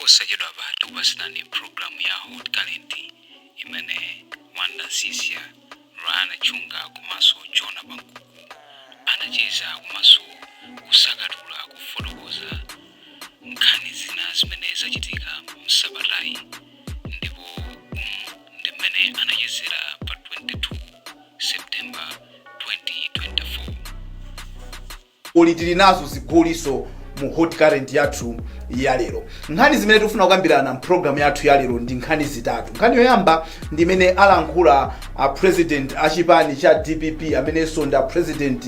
Yasekedwa abantu basitani program ya Hotcurrent imene Wanda Sisia Rana Chunga kumaso Jona Bankuku anacheza kumaso kusakatula kufotokoza nkhani zina zimene zachitika msabatai ndipo ndimene anachezera pa 22 September 2024. Olitiri nazo ziguliso mu Hotcurrent yathu ya lero. Nkhani zimene tufuna kukambirana mu program yathu ya lero ndi nkhani zitatu. Nkhani yoyamba ndi imene alankhula president achipani cha DPP amene sonda president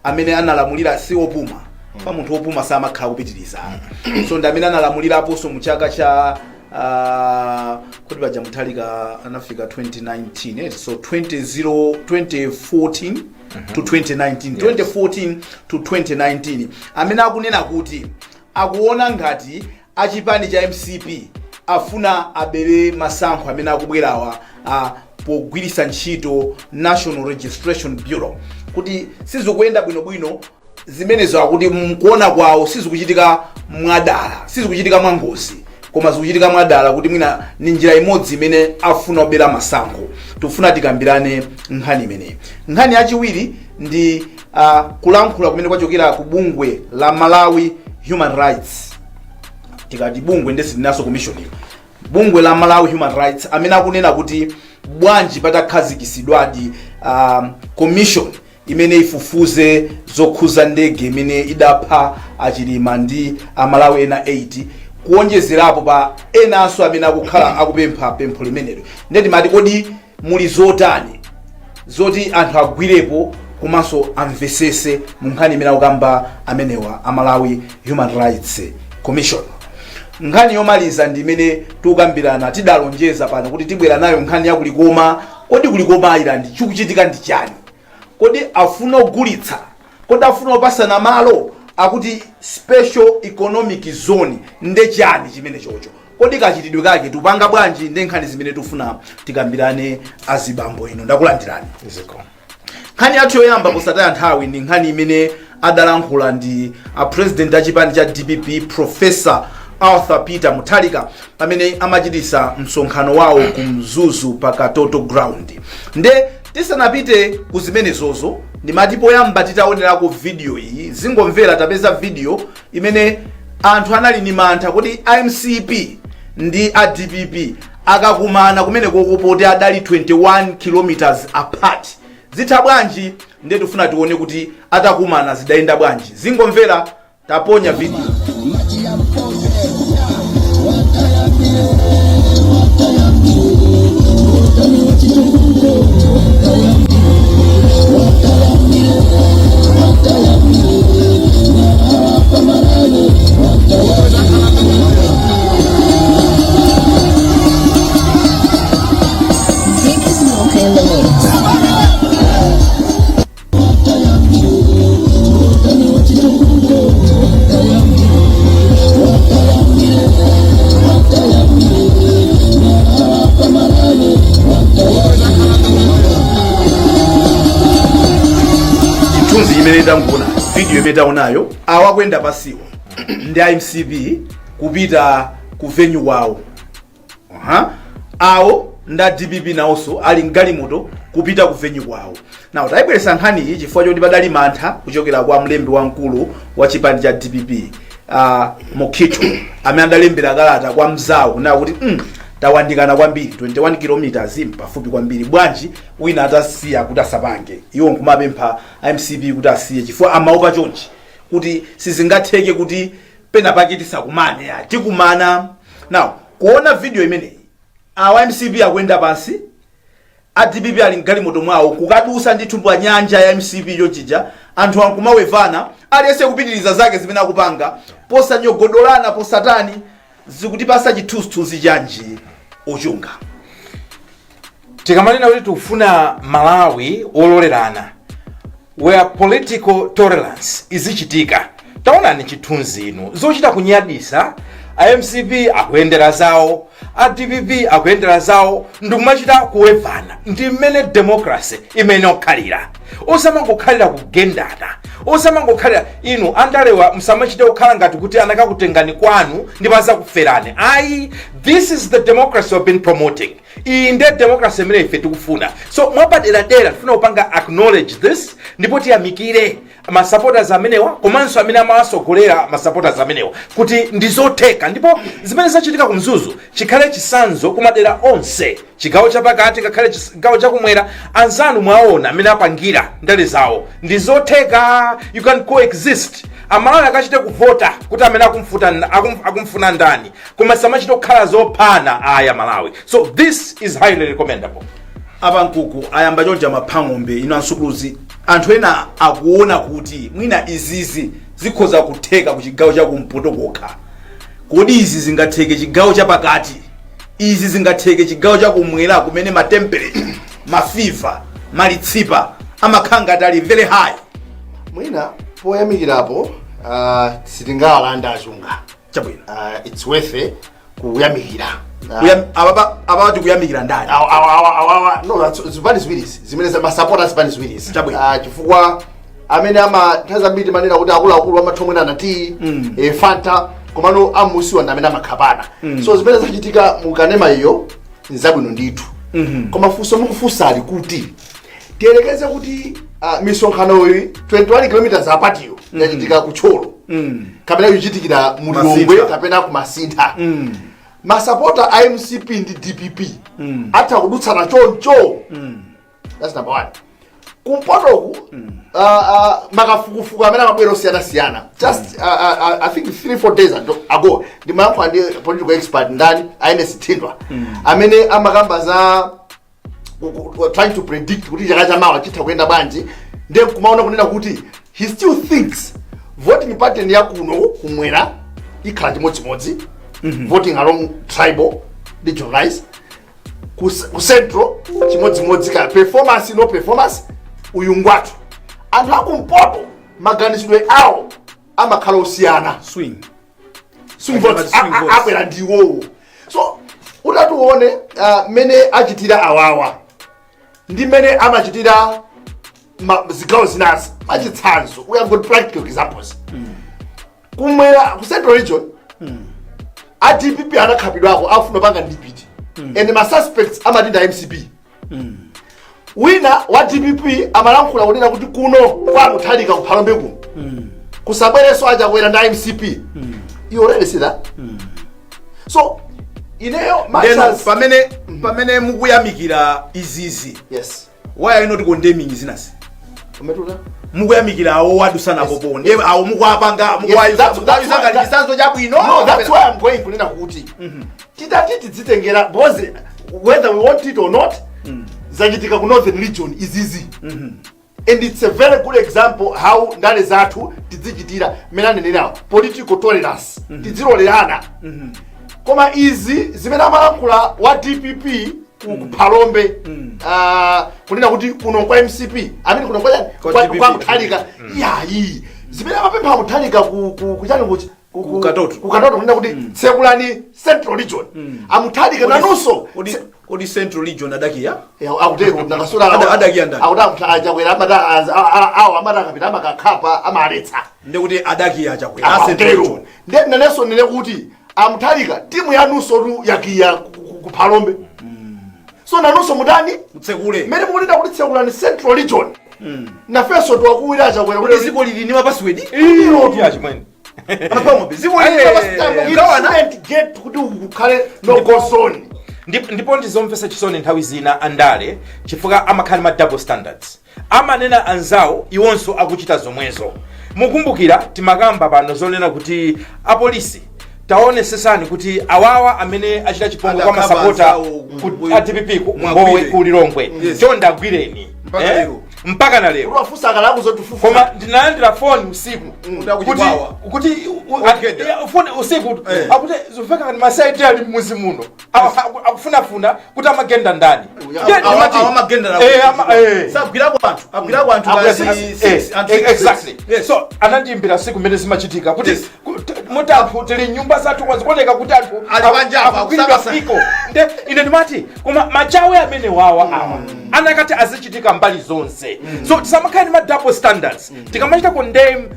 amene analamulira si opuma. Pa munthu opuma samakhala kupitiriza. Sonda amene analamuliraponso mu chaka cha kuti baja muthalika anafika 2019 so 2014 to 2019 2014 to 2019 amene akunena kuti akuona ngati achipani cha MCP afuna abere masankho amene akubwerawa pogwirisa ntchito National Registration Bureau kuti sizikuyenda bwinobwino zimenezo akuti mkuona kwawo sizikuchitika mwadala sizikuchitika mwangozi koma zikuchitika mwadala kuti mwina ni njira imodzi imene afuna obera masankho tufuna tikambirane nkhani imene. Nkhani yachiwiri ndi kulankhula kumene kwachokera ku bungwe la Malawi Human Rights tikati bungwe ndesi naso commission bungwe la Malawi Human Rights amene akunena kuti bwanji patakhazikisidwadi commission imene ifufuze zokhuza ndege imene idapha achilima ndi Malawi ena 8 kuonjezerapo pa enanso amene akukhala akupempha pempho limenelo. Ndeti mati kodi muli zotani zoti anthu agwirepo komanso amvesese mu nkhani imene akukamba amenewa Malawi Human Rights Commission. Nkhani yomaliza ndi imene tukambirana tidalonjeza pano kuti tibwera nayo nkhani ya kulikoma. Kodi kulikoma Island chikuchitika ndi chani? Kodi afuna ogulitsa? Kodi afuna opasana malo akuti special economic zone nde chani chimene chocho? Kodi kachitidwe kake tupanga bwanji? Ndi nkhani zimene tufuna tikambirane azibambo ino. Ndakulandirani. Nkhani yathu yoyamba posataya nthawi ndi nkhani imene adalankhula ndi president achipani cha DPP Professor Arthur Peter Mutharika pamene amachitisa msonkhano wawo ku Mzuzu pa Katoto ground. Nde tisanapite ku zimenezozo ndimati poyamba titaonerako video iyi zingomvera tapeza video imene anthu anali ni mantha kuti MCP ndi DPP akakumana kumene kokopoti adali 21 kilometers apart. Zitha bwanji nde tufuna tione kuti atakumana zidayenda bwanji. Zingomvera taponya video. Video imeta unayo awakwenda pasiwo ndi MCP kupita ku venue wawo awo nda DPP naoso ali ngalimoto kupita ku venue wawo. Now taibweresa nkhani iyi chifukwa choti padali mantha kuchokera kwa mlembi wamkulu wa chipani cha DPP Mokito amene adalembera kalata kwa mzawo na kuti tawandikana kwambiri 21 kilometers pafupi kwambiri bwanji wina atasiya kuti asapange iwo nkumapempha MCP kuti asiye chifukwa amaopa chonchi kuti sizingatheke kuti pena pakitisa kumane tikumana. Now kuona video imeneyi MCP akwenda pansi DPP ali ngalimoto mwawo kukadusa ndi thumbu nyanja ya MCP yochija anthu ankumawevana aliyese kupitiriza zake zimene akupanga posanyogodolana posatani zikutipasa chithunzi chanji ochunga. Tikamanena kuti tufuna Malawi ololerana where political tolerance izichitika. Taona ni chithunzi ino zochita kunyadisa MCP akuyendera zawo DPP akuyendera zawo ndikumachita kuwevana ndi mmene democracy imene okhalira osamangokhalira kugendana osamangokhalira inu andalewa msamachite kukhala ngati kuti anakakutengani kwanu ndipo azakuferani. This is the democracy we've been promoting. Iyi ndiye democracy imene ife tikufuna. So mwapaderadera tifuna kupanga acknowledge this ndipo tiyamikire masupporters amenewa komanso amene amawasogolera masupporters amenewa kuti ndizotheka ndipo zimene zachitika ku Mzuzu chikhale chisanzo kumadera onse, chigawo chapakati ngakhale chigawo chakumwera. Anzanu mwaona amene apangira ndale zawo ndizotheka, you can coexist. Amalawi akachite kuvota kuti amene akumfuna ndani koma samachite kukhala zophana aya Malawi. So this is highly recommendable. Abankuku ayamba chonja maphangombe ino ansukuluzi anthu ena akuona kuti mwina izizi zikhoza kutheka ku chigawo cha kumpoto kokha. Kodi izi zingatheke chigawo chapakati, izi zingatheke chigawo cha kumwera kumene ma temperature mafiva malitsipa amakhanga atali very high. Mwina poyamikirapo sitingawalanda azunga Chabwino. It's worth it kuyamikira. Abati kuyamikira ndani? No, zipani ziwiri zimene masupporters zipani ziwiri. Chabwino. Chifukwa amene amathaza mbiri manena kuti akuluakulu amathomwena nati Fanta komano amusiwa amene amakhapana. So zimene zachitika mukanema iyo nzabwino ndithu. Koma funso mukufunsa ali kuti tiyelekeze kuti misonkhano 21 kilometers apatiyo yachitika kucholo kapena yuchitikira mulongwe kapena kumasintha. Masupporter a MCP ndi DPP atha kudutsana choncho. That's number one. Kumpotoku makafukufuku amene amabwera osiyana-siyana. Just I think 3-4 days ago ndimayankho ndi political expert ndani Yasekedwa amene amakamba za trying to predict kuti chaka chamawa chitha kuyenda bwanji, ndiye kumaona kunena kuti he still thinks voting pattern ya kuno kumwera ikhala chimodzimodzi, voting along tribal regionalized, ku central chimodzimodzi ka performance no performance uyungwatu. Anthu akumpoto maganizidwe awo amakhala osiyana, swing votes abwera ndiwowo. So utatuone mene achitira awawa ndi mene amachitira zigawo zinazi machitsanzo. We have got practical examples. Kumwera ku central region a DPP anakhapidwako afuna panga ndipiti and ma suspects amatinda MCP. Wina wa DPP amalankhula kunena kuti kuno kwamuthalika kuphalombe kuno kusabwereso aja kwera nda MCP. You already see that. So ineyo matches pamene mukuyamikira izizi. Yes. Why are you not condemning zinasi? Umetuka? Mukuyamikira awo wadusana koponi. Awo mukwapanga mukwayizanga chisanzo chabwino. No, that's why I'm going kunena kuti titati tidzitengera because whether we want it or not zachitika ku northern region is easy. And it's a very good example how ndale zathu tidzichitira menane nena political tolerance tidzilolerana. Koma izi zimene amalankhula wa DPP kuphalombe kunena kuti kuno kwa MCP amene kuno kwa muthalika yayi zimene amapempha muthalika kuchani kuti kukatoto kunena kuti tsekulani central region amuthalika nanonso kodi central region adakiya akutero nakasula adakiya ndani akutaja kwera amata awo amata kapita amakakhapa amaletsa ndekuti adakiya chakwera central region nanenso nene kuti amuthalika timu yanunso tu yakiya kuphalombe. So nanunso mutani mtsekule mene mukunena kuti tsekulani central region nafenso twakuwira achakwera kuti ziko lili wa password iyo achimwene apangombe ziko lili wa password get kuti ukhale no concern. Ndipo ndizomvesa chisoni nthawi zina andale chifukwa amakhala ma double standards. Amanena anzawo iwonso akuchita zomwezo. Mukumbukira timakamba pano zonena kuti apolisi taone sesani kuti awawa amene achita chipongo kwa masapota ku DPP ngowe kulilongwe chonda agwireni mpaka na lero unafusa akalaku zotufufu. Koma ndinalandira phone usiku kuti phone usiku akuti zofika ni masaiti ali muzi muno akufunafuna kuti amagenda ndani exactly. So anandiimbira siku mmene zimachitika kuti muti anthu tili nyumba zathu kwazikuoneka kuti anthu akukwidwa fiko ine ndimati koma machawe amene wawa anakati azichitika mbali zonse. So tisamakhale ndi ma double standards tikamachita condemn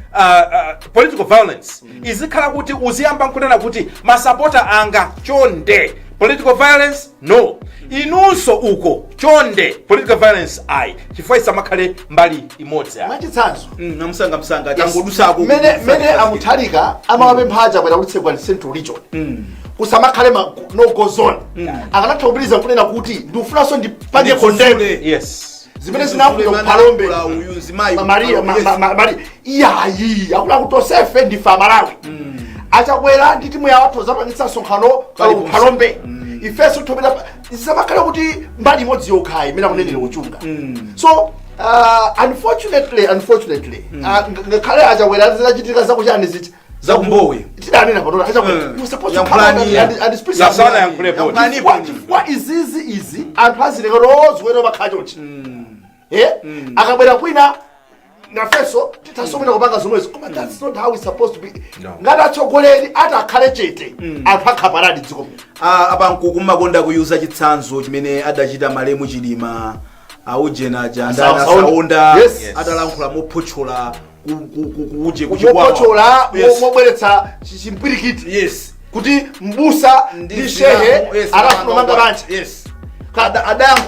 political violence izikhala kuti uziyamba nkunena kuti masapota anga chonde political violence no, inunso uko chonde political violence ayi chifukwa isamakhale mbali imodzi machitsanzo msanga tangodusako mene amuthalika amawapemphaja kwenda kutsekwa ndi central region kusamakhale no go zone akanatha kupitiriza kunena kuti ndiufunanso ndipange condemn zimene zinakuja kuphalombe Maria iyayi akula kuti osefe ndifa Malawi achakwera ndi timu ya wathu zapangitsa sonkhano kuphalombe ifeso thopera zisamakhala kuti mbali imodzi yokhayi imene akunenera kuchunga. So unfortunately ngakhale achakwera zizachitika zakuchani ziti zakumbowe tidanena panola achakwera you supposed to come and speak what is easy anthu azileka rozwera makhachochi akabwera kwina nafeso titasomera kupanga zomwezo koma that's not how it's supposed to be. Ngati atsogoleri atakhale chete anthu akhaparadi dziko abankuku makonda kuyuza chitsanzo chimene adachita Malemu Chilima aujena jandana saonda adalankhula mophochola kuje kuchikwawa mobweretsa chimpirikiti kuti mbusa ndi shehe arafuna manga banji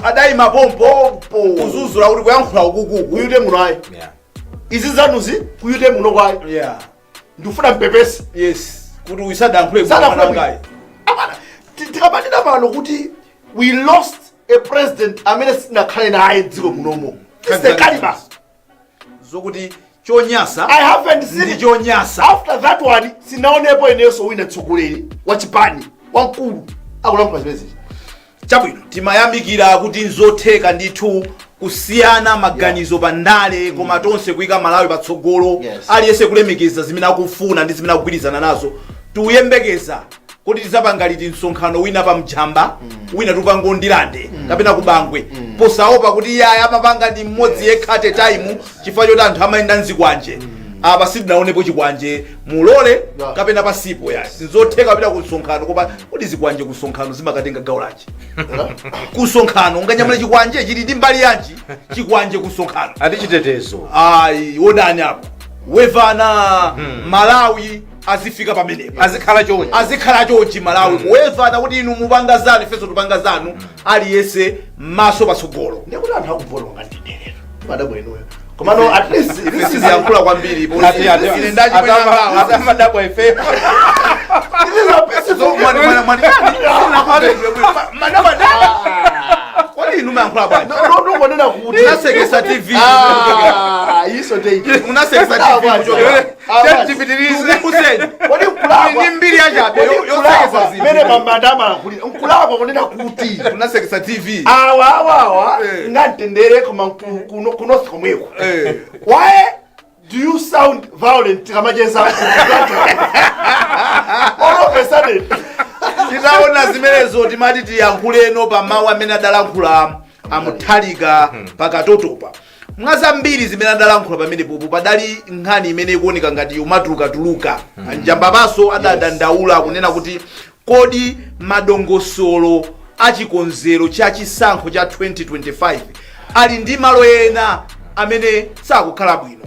adai mapompo kuzuzula kuti kuyankhula ukuku kuyute muno ayi izi zanuzi kuyute muno kwayi ndifuna mpepesi kuti uyisadankhule mwanangayi tikabatira pano kuti we lost a president amene sinakhale naye dziko munomo it's the caliber zokuti chonyasa I haven't seen it chonyasa after that one sinaonepo eneso wina tsogoleri wachipani wankulu akulankhula zimezi chabwino timayamikira kuti nzotheka ndithu kusiyana maganizo pandale koma tonse kuyika Malawi patsogolo aliyense kulemekeza zimene akufuna ndi zimene akugwirizana nazo tuyembekeza kuti tizapangaliti msonkhano wina pa mjamba wina tupangondilande kapena kubangwe posaopa kuti yaya amapanga ndi mmodzi yekhate time chifukwa choti anthu amayenda mzikwanje apa sitinaonepo chikwanje mulole kapena pasipo ya sinzotheka kupita ku msonkhano koma kuti zikwanje ku msonkhano zimakatenga gawo lanji ku msonkhano unganyamula chikwanje chili ndi mbali yanji chikwanje ku msonkhano ati chitetezo ayi wodani apo wevana Malawi azifika pamenepo azikhala chonchi Malawi wevana kuti inu mupanga zanu ifeso tupanga zanu aliyense maso patsogolo ndikuti anthu akuvona ngandidere madabwenoyo koma no at least this is yankula kwambiri ine ndaji kwa madabwa ife kwani inu mankula bwana no ngonena kuti Yasekesa TV iso date unasekesa TV tipitirize kwani kulapa ni mbili ajabe yosekesa zini mene mamadama kuli kulapa kunena kuti unasekesa TV awa ngantendere koma kuno komweko why do you sound violent kamajeza all of a sudden titaona zimenezo timati tiyankhuleno pa mawu amene adalankhula amuthalika pakatotopa mwazambiri zimene adalankhula pamenepopo padali nkhani imene ikuoneka ngati umatulukatuluka anjamba maso adadandaula kunena kuti kodi madongosolo achikonzero cha chisankho cha 2025 ali ndi malo ena amene sakukhala bwino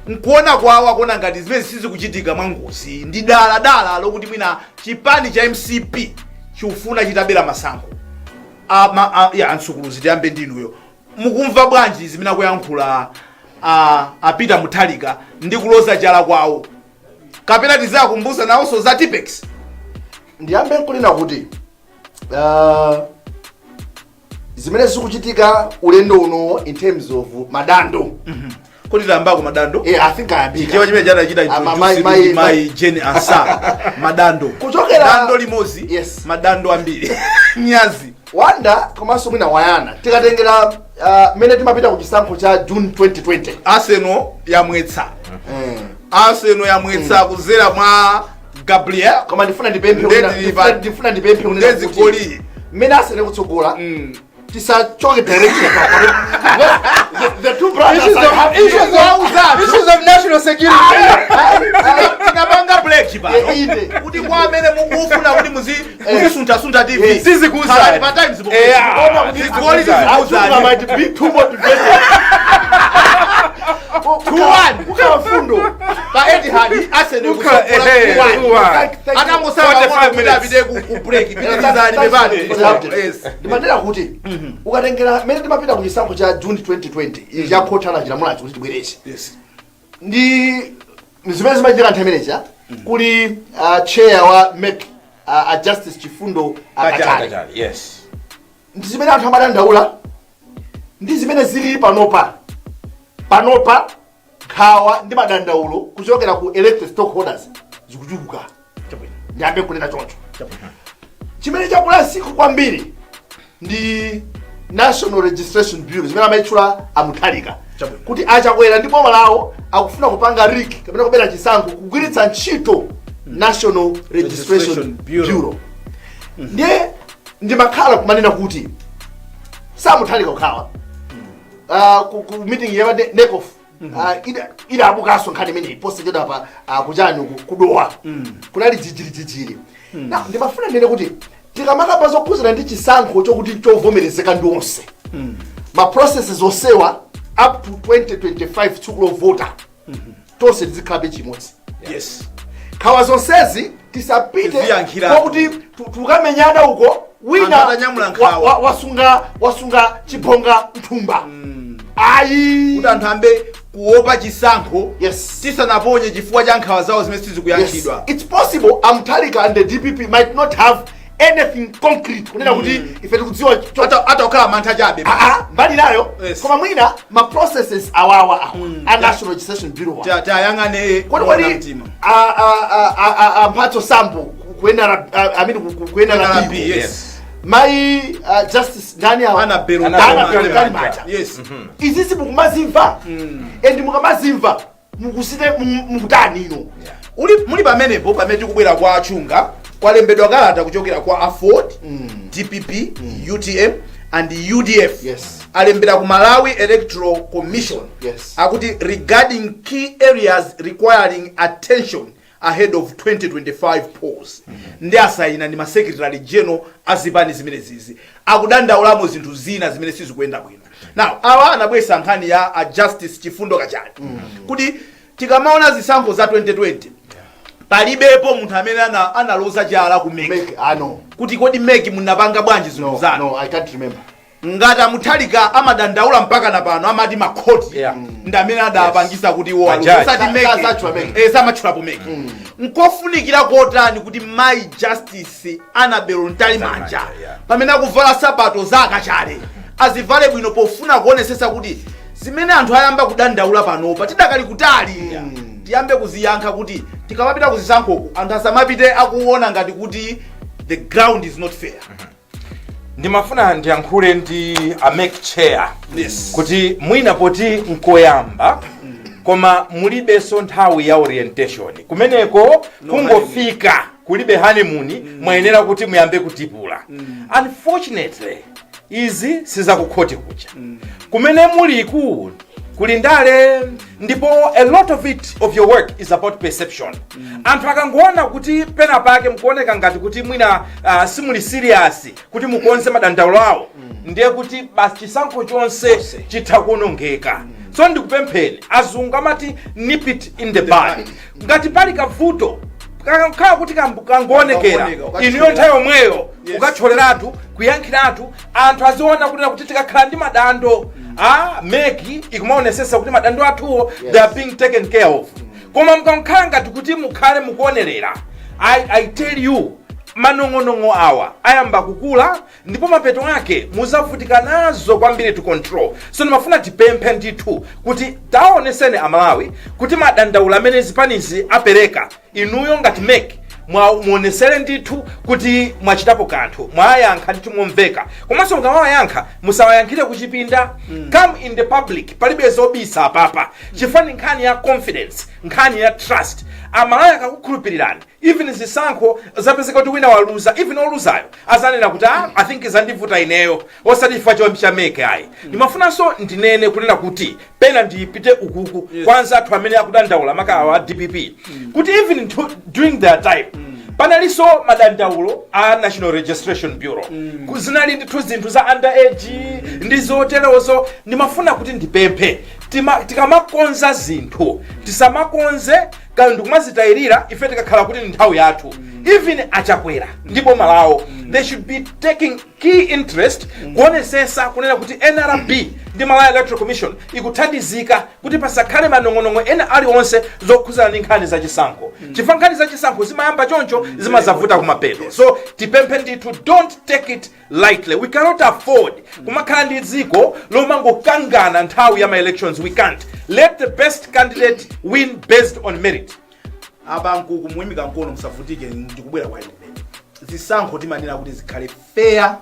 nkuona kwawo akuona ngati zimene sizikuchitika mwangozi ndi dala lokuti mwina chipani cha MCP chifuna chitabera masankho ansukuluzi tiyambe ndinuyo mukumva bwanji zimene akuyankhula apita muthalika ndi kuloza chala kwawo kapena tizakumbusa nawonso za Tipex ndiyambe nkunena kuti zimene zikuchitika ulendo uno in terms of madando kuti tambako madando I think ayambika chiwa chimene jana chita introduce my Jane Ansa madando kuchokera dando limozi madando ambiri nyazi wanda komanso mwina wayana tikatengera mene timapita ku chisankho cha June 2020 Arsenal yamwetsa kuzera mwa Gabriel koma ndifuna ndipemphe ndezikoli mmene asene kutsogola tisachoke direction the two brothers issues of national security. tikapanga break pa kuti kwa amene mukufuna kuti muzisunta TV Sizikuza. pa times I might be too much to get ukhala fundo pa Etihad asene ata musaba kuti apite ku break pitizani bebani. ndimatera kuti ukatengera mmene timapita ku chisankho cha June 2020 cha khotala chilamulachi kuti tibwereze ndi zimene zimachitika nthawi imeneyi kuli chair wa MEC a Justice Chifundo Kachali. Yes. Ndi zimene anthu amadandaula ndi zimene zili panopa nkhawa ndi madandaulo kuchokera ku elected stockholders zikuchuluka. Ndiyambe kunena choncho. Chimene chakula siku kwambiri ndi National Registration Bureau zimene amayitchula amuthalika kuti achakwera ndi boma lawo akufuna kupanga rig kapena kubera chisankho kugwiritsa ntchito National Registration Bureau. Ndiye ndimakhala kumanena kuti samuthalika kukhawa ku meeting ya NECOF ida abukaso nkhani imene iposted apa kuchani kudowa kunali jijiri na ndimafuna ndene kuti tikamakapa zokhuzana ndi chisankho chokuti chovomerezeka ndi onse ma processes osewa up to 2025 tsikulo vota tonse tizikhabe chimodzi. Yes. Khawa zonsezi tisapite kuti tukamenyana uko wina wasunga chibonga mthumba ayi kuti anthu ambe kuopa chisankho yes tisanaponye chifukwa cha nkhawa zawo zimene sizikuyankhidwa. It's possible Amthalika and the DPP might not have anything concrete kunena kuti ife tikudziwa ata okhala mantha chabe mbali nayo koma mwina ma processes awawa a National Registration Bureau tayang'ane kwani mtima mphatso sample kuyenera kuyenera B. Yes. My justice ndani awa ana macha yes izizi mukumazimva and mukamazimva mukusite mukutani ino muli pamenepo pamene tikubwera kwa achunga kwalembedwa kalata kuchokera kwa AFOD, DPP, UTM and UDF. Yes. Alembera ku Malawi Electoral Commission. Yes. Akuti regarding key areas requiring attention ahead of 2025 polls. Ndi asaina ndi ma secretary general azipani zimene zizi. Akudandaulamo zinthu zina zimene sizikuyenda bwino. Now, awa anabwesa nkhani ya Justice Chifundo Kachali. Kuti tikamaona zisankho za 2020 palibepo munthu amene analoza chala ku MEC. Kuti kodi MEC munapanga bwanji zinthu zanu? No, I can't remember. Ngati Amuthalika amadandaula mpaka na pano amati makhoti ndi amene adapangisa kuti iwo alosati MEC samatchulapo MEC. Nkofunikira kotani kuti my justice Annabel Ntalimanja pamene akuvala sapato za Kachali azivale bwino pofuna kuonesesa kuti zimene anthu ayamba kudandaula panopa tidakali kutali tiyambe kuziyankha kuti tikamapita kuzisankhoku anthu asamapite akuona ngati kuti the ground is not fair. Ndimafuna ndiyankhule ndi a MEC chair kuti mwina poti nkoyamba koma mulibenso nthawi ya orientation kumeneko kungofika kulibe honeymoon mwayenera kuti muyambe kutipula. Unfortunately izi sizakukhoti kucha kumene muliku kuli ndale ndipo a lot of it of your work is about perception. Anthu akangoona kuti pena pake mkuoneka ngati kuti mwina simuli serious kuti mukonse madandaulo awo ndiye kuti basi chisankho chonse chitha kuonongeka. So ndikupempheni azungu amati nip it in the bud. Ngati pali kavuto kakhala kuti kangoonekera iniyo nthawi yomweyo ukatcholeratu kuyankhiratu anthu aziona kuti tikakhala ndi madando MEC ikumaonesesa kuti madando athuwo they are being taken care of. Koma mkankhala ngati kuti mukhale mukuonerera I tell you manong'onong'o awa ayamba kukula ndipo mapeto ake muzavutika nazo kwambiri to control. So ndimafuna tipemphe ndithu kuti taoneseni Amalawi kuti madandaula amene zipanizi apereka inuyo ngati MEC muonesere ndithu kuti mwachitapo kanthu mwayankha ndithu momveka. Komanso mukamawayankha musawayankhire kuchipinda. Come in the public palibe zobisa apapa chifani nkhani ya confidence nkhani ya trust. Amalawi akakukhulupirirani even zisankho zapezeka kuti wina waluza, even oluzayo azanena kuti I think izandivuta ineyo osati chifukwa chameke ayi. Ndimafunanso ndinene kunena kuti pena ndipite ukuku kwanza anthu amene akudandaula makawa DPP kuti even during their time panaliso madandaulo a National Registration Bureau zinali ndithu zinthu za underage ndi zoterozo. Ndimafuna kuti ndipemphe tikamakonza zinthu tisamakonze kandi ndikumazitayirira ife tikakhala kuti ndi nthawi yathu. Even achakwera ndipo malawo they should be taking key interest kuonesesa kunena kuti NRB ndi Malawi Electoral Commission ikuthandizika kuti pasakhale manong'onong'o ena aliwonse zokhuzana ndi nkhani zachisankho. Chifukwa nkhani zachisankho zimayamba choncho zimazavuta kumapeto. So tipemphe ndithu, don't take it lightly. We cannot afford kumakhala ndi dziko lomangokangana nthawi ya ma-elections. We can't. Let the best candidate win based on merit. Abankuku muimika nkono musavutike ndikubwera kwa ine. Zisankho timanena kuti zikhale fair,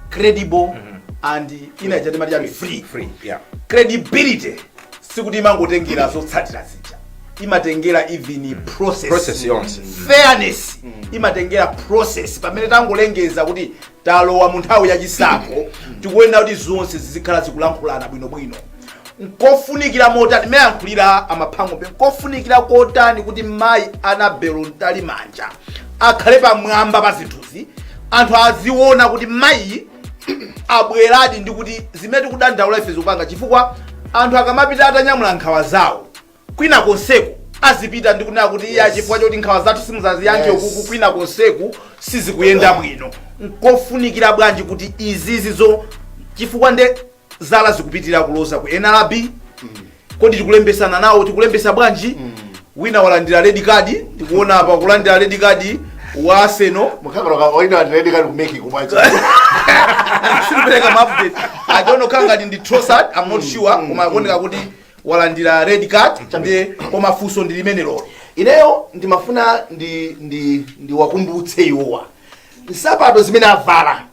credible and ina chati mati free. Yeah. Credibility sikuti imangotengera zotsatira zija. Imatengera even process yonse. Fairness imatengera process pamene tangolengeza kuti talowa mu nthawi ya chisankho tikuyenera kuti zonse zizikhala zikulankhulana bwinobwino. Nkofunikira motani meyankhulira amaphango nkofunikira kotani kuti mayi Anabelo Ntalimanja akhale pamwamba pa zinthuzi anthu aziona kuti mayi abweradi ndi kuti zimene kudandaula ife zopanga chifukwa anthu akamapita atanyamula nkhawa zawo kwina konseko azipita ndi kunena kuti iya chifukwa choti nkhawa zathu simuzaziyankhe ukuku kwina konseko sizikuyenda bwino. Nkofunikira bwanji kuti izizo chifukwa nde zala zikupitira kuloza ku NRB kodi tikulembesana nawo tikulembesa bwanji wina walandira red card tikuona apa kulandira red card wa Arsenal mukakaloka oina red card kumeki kumwacha sipeleka update I don't know kanga ndi Trossard I'm not sure koma kuoneka kuti walandira red card ndi koma fuso ndi limene lolo ineyo ndimafuna ndi wakumbutse iwowa nsapato zimene avala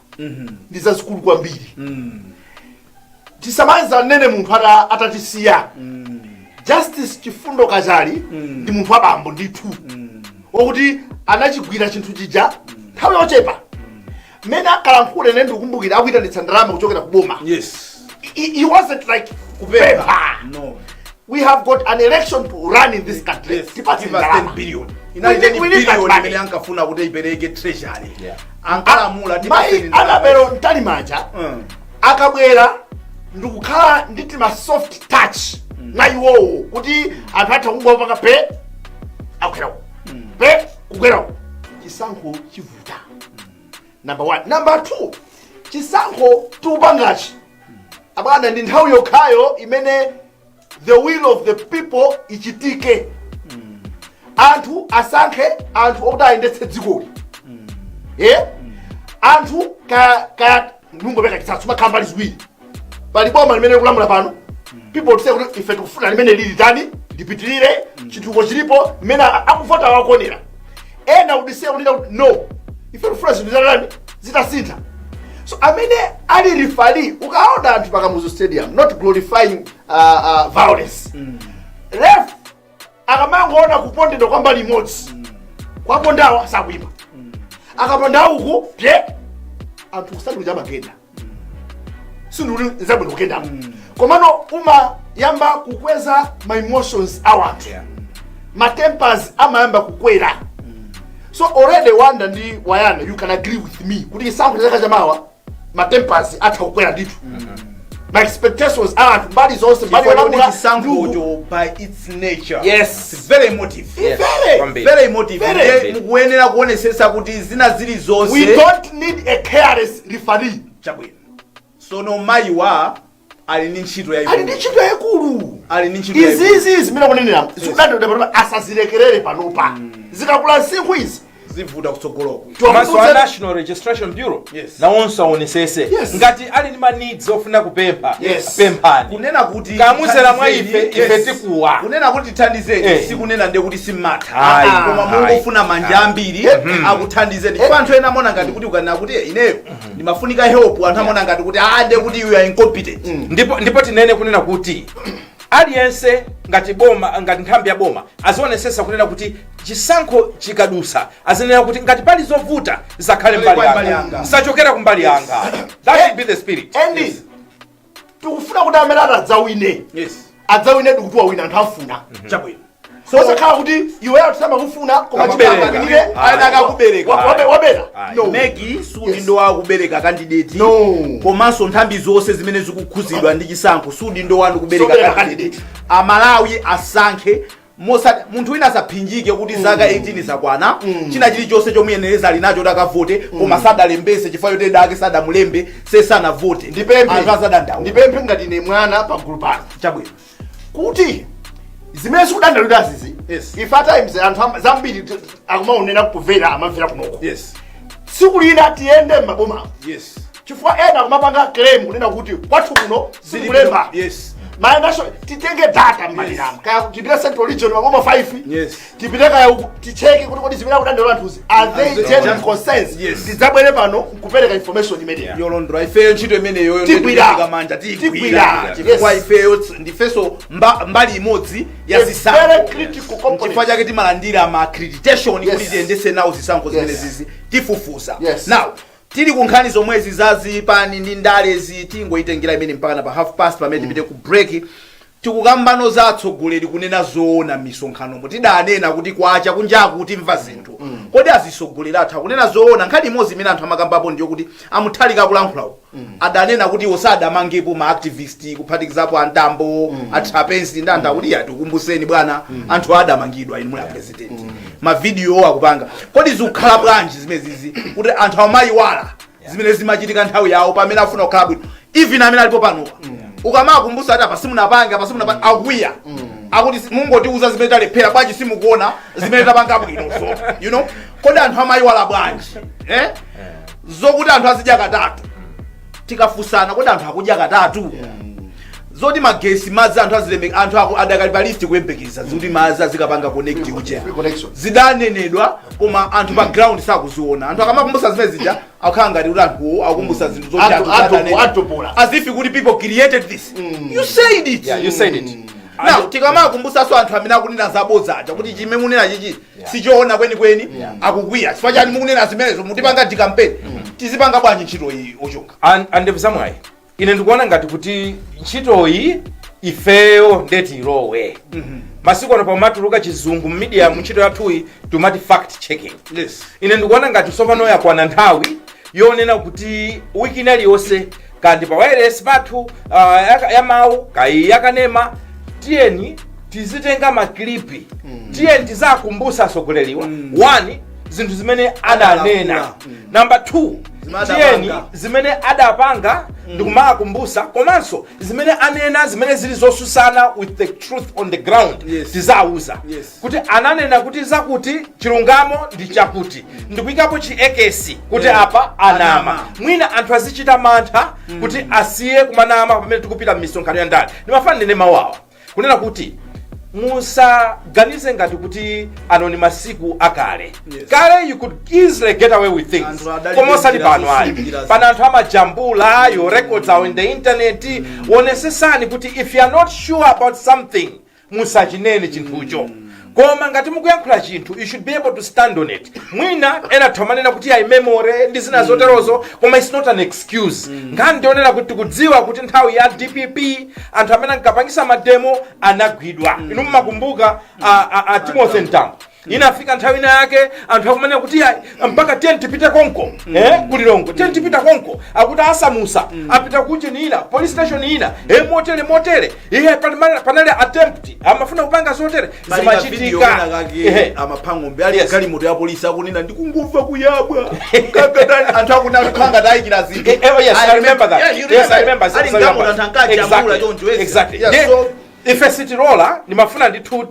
ndi zazikulu kwambiri tisamanza nene munthu atatisiya Justice Chifundo Kazali ndi munthu wabambo ndithu wokuti anachigwira chinthu chija nthawi yochepa mmene akalankhule nene ndikukumbukira akuyitanitsa ndalama kuchokera kuboma. Yes, he wasn't like kupepa. No, we have got an election to run in this country. Yes, tipati give us 10 billion. Inali 10 billion imene ankafuna kuti ipereke treasury. Ankalamula tipati Anabelo Ntalimanja akabwera ndikukhala nditi ma soft touch na iwowo kuti anthu atha kungwa paka pe akwerawo pe kukwerawo chisankho chivuta. Number 1. Number 2, chisankho tupangachi abana ndi nthawi yokhayo imene the will of the people ichitike. Anthu asankhe anthu okuti ayendetse dzikoli. Anthu ka ndungopeka chitsatsu makhambali ziwiri pali boma limene kulamula pano people say kuti ife tikufuna limene lili tani lipitirire chituko chilipo limene akuvota wakonera ena udisiya kuti no ife tikufuna zinthu zatani zitasintha. So amene ali referee ukaona anthu pakamuzo stadium not glorifying violence ref akamangoona kupondedwa kwambali imodzi kwapondawa sakuipa akaponda uku pye anthu kusali kuja magenda sinduli zabwino kugenda komano yamba kukweza my emotions awatu my tempers amayamba kukwera. So already wanda ndi wayana you can agree with me kuti isankhula zaka jamawa my tempers atha kukwera ndithu. My expectations are to body zonse body wala isankhula by its nature. Yes, it's very emotive. Yes. Very emotive. Mukuyenera kuonesesa kuti zina zili zonse. We don't need a careless referee. Chabwino. So no mayiwa ali ndi ntchito yaikulu. Izi mina kunenera zikudandira asazilekerere panopa. Zikakula nsinkhu izi zivuta kutsogoloko. Maso National Registration Bureau nawonso aonesese ngati ali ndi ma needs ofuna kupempha pemphani kunena kuti kamuzera mwa ife tikuwa kunena kuti thandizeni sikunena nde kuti simmatha koma mungofuna manja ambiri akuthandizeni kwa anthu ena amona ngati kuti ukanena kuti ineyo ndimafunika help anthu amona ngati kuti nde kuti you are incompetent. Ndipo tinene kunena kuti aliyense ngati boma ngati nthambi ya boma azionesesa kunena kuti chisankho chikadusa azinena kuti ngati pali zovuta zisakhale mbali yanga zisachokera kumbali yanga. That should be the spirit. And tikufuna kuti amene adzawine adzawine ndikuti wawina anthu afuna chabwino so sakhala kuti iwe atusama kufuna koma chipambanire akakubereka wabera no megi sudi ndo akubereka candidate no komanso nthambi zonse zimene zikukhuzidwa ndi chisankho sudi ndo wanu kubereka candidate. Amalawi asankhe munthu wina asaphinjike kuti zaka 18 zakwana china chilichonse chomuyenereza ali nacho takavote koma sadalembese chifukwa choti dake sadamulembe sesanavote ndipemphe ngati ine mwana pa group pano chabwino kuti zimene sikudandalira zizi if at times anthu zambiri akumaonena kumvera amamvera kunoko tsiku lina tiyende m'maboma chifukwa ena kumapanga claim kunena kuti kwathu kuno zikulemba maendaso titenge data mmaliramu kaya tipita central region maboma 5 tipite kaya ticheke kuti kodi zimene akudandalira anthuzi are they genuine concerns tidzabwere pano kupereka information imeneyo yolondwa ifeyo ntchito imeneyo ndikuika manja tigwira chifukwa ifeyo ndifeso mbali imodzi ya zisankho chifukwa chake timalandira ma accreditation kuti tiyendese nawo zisankho zimene zizi tifufuza now tili kunkhani zomwezi zazi pani ndi ndalezi tingoitengera imene mpaka na pa half past pamene tipite ku break tikukambano za atsogoleri kunena zoona misonkhanomo tidanena kuti kwacha kunjaku kuti mva zinthu kodi azisogolera atha kunena zoona nkhani imodzi imene anthu amakambapo ndiyo kuti amuthalika kulankhulawo adanena kuti osadamangepo ma activist kuphatikizapo antambo atrapensi ndi anthu akuti yatikumbuseni bwana anthu adamangidwa inu muli president ma video akupanga kodi zikukhala bwanji zimezizi kuti anthu amayiwala zimene zimachitika nthawi yawo pamene afuna kukhala bwino even amene alipo panopa ukamakumbusa ati apa simunapanga akwiya akuti mungotiuza zimene talephera bwanji simukuona zimene tapanga bwino so you know kodi anthu amayiwala bwanji zokuti anthu azidya katatu tikafusana kodi anthu akudya katatu zoti magesi madzi anthu azilemeka anthu adakalipa list kuyembekeza zikuti madzi azikapanga connect kuchera zidanenedwa koma anthu pa ground sakuziona anthu akamakumbusa zimene zija akhala ngati kuti anthuwo akumbusa zinthu zotiatopola as if kuti people created this you said it you said it now tikamakumbusa so anthu amene akunena zabodza aja kuti chimene munena chichi sichoona kwenikweni akukwiya chifukwa chani mukunena zimenezo mutipanga campaign tizipanga bwanji ntchito iyi ochunga and zamwayi ine ndikuona ngati kuti ntchitoyi ifeyo ndeti ilowe masiku ano pamatuluka chizungu media muntchito yathuyi tumati fact checking ine ndikuona ngati tsopano yakwana nthawi yonena kuti wiki iliyonse kandi pa wireless pathu ya mawu kayi yakanema tiyeni tizitenga maklipi tiyeni tizakumbusa asogoleriwa one zinthu zimene adanena number 2 tiyeni zimene adapanga ndikumakumbusa komanso zimene anena zimene zili zosusana with the truth on the ground tizauza kuti ananena kuti zakuti chilungamo ndi chakuti ndikuyikapo chiekesi kuti apa anama mwina anthu azichita mantha kuti asiye kumanama pamene tikupita m'misonkhano ya ndale ndimafana ndine mawawa kunena kuti musaganize ngati kuti anoni masiku akale kale you could easily get away with things koma osati pano ayi pana anthu amajambula your records are in the internet wonesesani kuti if you are not sure about something musachinene chinthucho koma ngati mukuyankhula chinthu you should be able to stand on it mwina ena thomanena kuti ayi memory ndi zina zoterozo koma it's not an excuse ngani ndionera kuti tikudziwa kuti nthawi ya DPP anthu amene ankapangisa mademo anagwidwa inu mumakumbuka Timothy Ntambo inafika nthawi ina yake anthu akumanena kuti mpaka 10 tipite konko kulilongo 10 tipita konko akuti asamusa apita kunje ni ina police station ina motere panali attempt amafuna kupanga zotere zimachitika amaphango mbali akali moto ya polisi akunena ndikungumva kuyabwa kakatani anthu akunakanga tayikira zinthu yes I remember that yes I remember exactly ife city roller nimafuna ndithu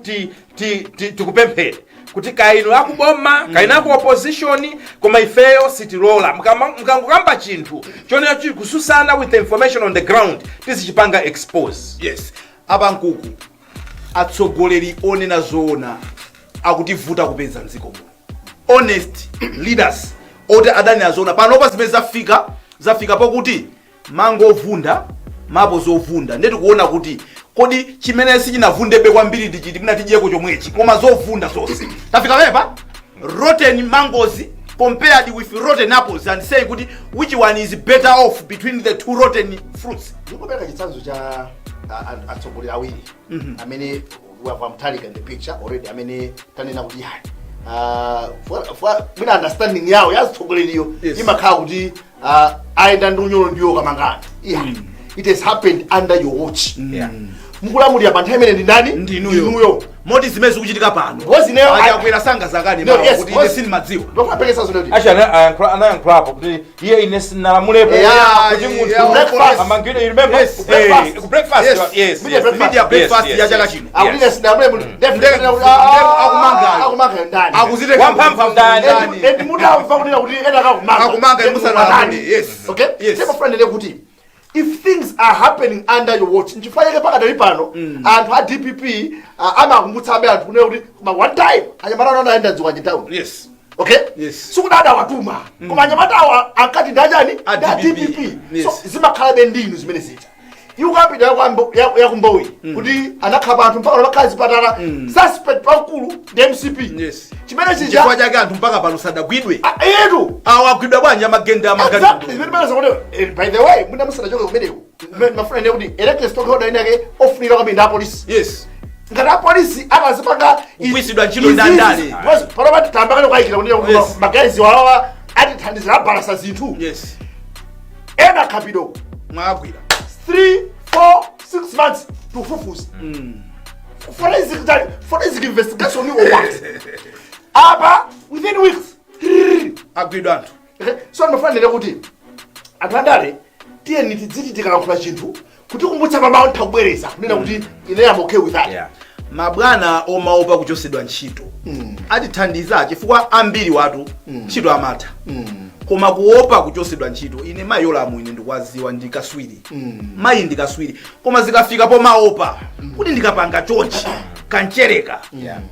tikupemphere kuti kaino akuboma kaino aku opposition koma ifeyo city roller mkangokamba chinthu chonera chili kususana with the information on the ground tizichipanga expose apa nkuku atsogoleri onena zoona akutivuta kupeza mdziko muno honest leaders oti adani azona panopa zimene zafika pokuti mango ovunda mapo zovunda ndeti kuona kuti kodi chimene sichinavundebe kwambiri ndichiti tinatijeko chomwechi koma zovunda zonse tafika pepa rotten mangoes compared with rotten apples and saying kuti which one is better off between the two rotten fruits. ndikupeka chitsanzo cha atsogoleri awiri amene wamtalika in the picture already amene tanena kuti mwina understanding yawo yazitsogoleriyo imakhala kuti aenda ndi unyolo ndiyo kamangana. It has happened under your watch. Mukulamulira pa nthawi imene ndi ndani? Ndinuyo. Moti zimene zikuchitika pano. Because neyo ayakwera sanga zakani mawa kuti ine sinimadziwa. Ndokapekesa zone kuti. anayankhulapo kuti iye ine sinalamulepo kuti munthu breakfast amangire you remember breakfast yes media breakfast ya chaka chino. Akuli sinalamulepo definitely akumanga ndani. Akuzite wamphamvu ndani. Ndi munthu amva kunena kuti ena akakumanga. Akumanga musanalamulepo. Yes. Okay? Ndipo friend kuti if things are happening under your watch nchifanyike pakadali pano anthu a DPP amakumbutsa abe anthu kunena kuti koma one time anyamata anaenda dziwa town. Yes. Okay? Yes. Sikudada watuma koma anyamata awa ankati ndajani da DPP. So zimakhala bendinu zimene zita yukapita yakumbowi kuti anakhala anthu mpaka makazi patala suspect pakulu ndi MCP. Yes. Chimene chija chifukwa chake anthu mpaka pano sadagwidwe etu awagwidwa bwanji amagenda amaganda. Exactly. By the way, muna musanachoka kumeneko. Mafuna ndi kuti elected stockholder inake ofunira kwa minda police. Yes. Ngati police akazipanga kugwisidwa ntchito ndandale. Pano tambakana kwaikira kuti magazi wawa atithandizira balasa zinthu. Yes. Ena kapido mwagwira 3, 4, 6 months to fufuza. Forensic investigation or what? Apa within weeks. agwidwa anthu. So mafana kuti atandale tiye nitidziti tikalankhula chinthu kuti kumbutsa pamao ntakubwereza kunena kuti ine am okay with that. Mabwana omaopa kuchosedwa ntchito atithandiza chifukwa ambiri watu ntchito amatha koma kuopa kuchosedwa ntchito ine mayi yolamu ine ndikwaziwa ndikaswiri mayi ndikaswiri koma zikafika po maopa kuti ndikapanga chonchi kanchereka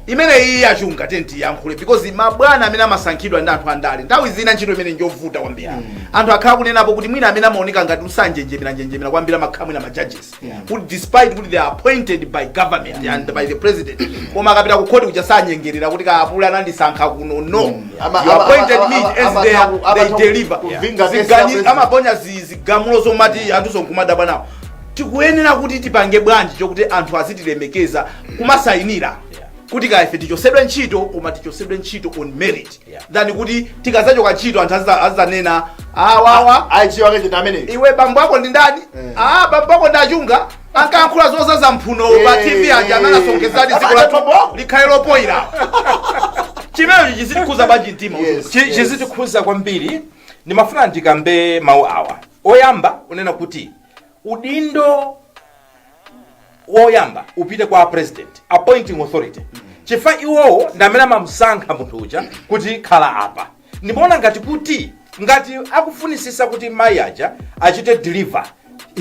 imene iyi yachunga tenti yankhule because mabwana amene amasankhidwa ndi anthu andale nthawi zina ntchito imene njovuta kwambiri anthu akhala kunenapo kuti mwina amene amaoneka ngati usanjenjemera kwambiri amakhamwina ma judges kuti despite kuti they are appointed by government and by the president koma akapita ku court kuchasanyengerera kuti kaapula anandisankha kuno no you appointed me as they deliver amaponya zigamulo zomati anthu zonkumadabwa nawo tikuyenera kuti tipange bwanji chokuti anthu azitilemekeza kumasayinira kuti kaife tichosedwe ntchito koma tichosedwe ntchito on merit than kuti tikazachoka ntchito anthu azanena wawa aichiwa keje amene iwe bambo ako ndi ndani bambo ako ndachunga ankankhula zozaza mphuno pa TV aja anasongezadi dziko la likhale lopoyira chimene chizitikhuza bwanji mtima chizitikhuza kwambiri ndimafuna ndikambe mawu awa oyamba unena kuti udindo woyamba upite kwa president appointing authority chifukwa iwowo ndamene amamusankha munthu uja kuti khala apa ndimaona ngati akufunisisa kuti mayi aja achite deliver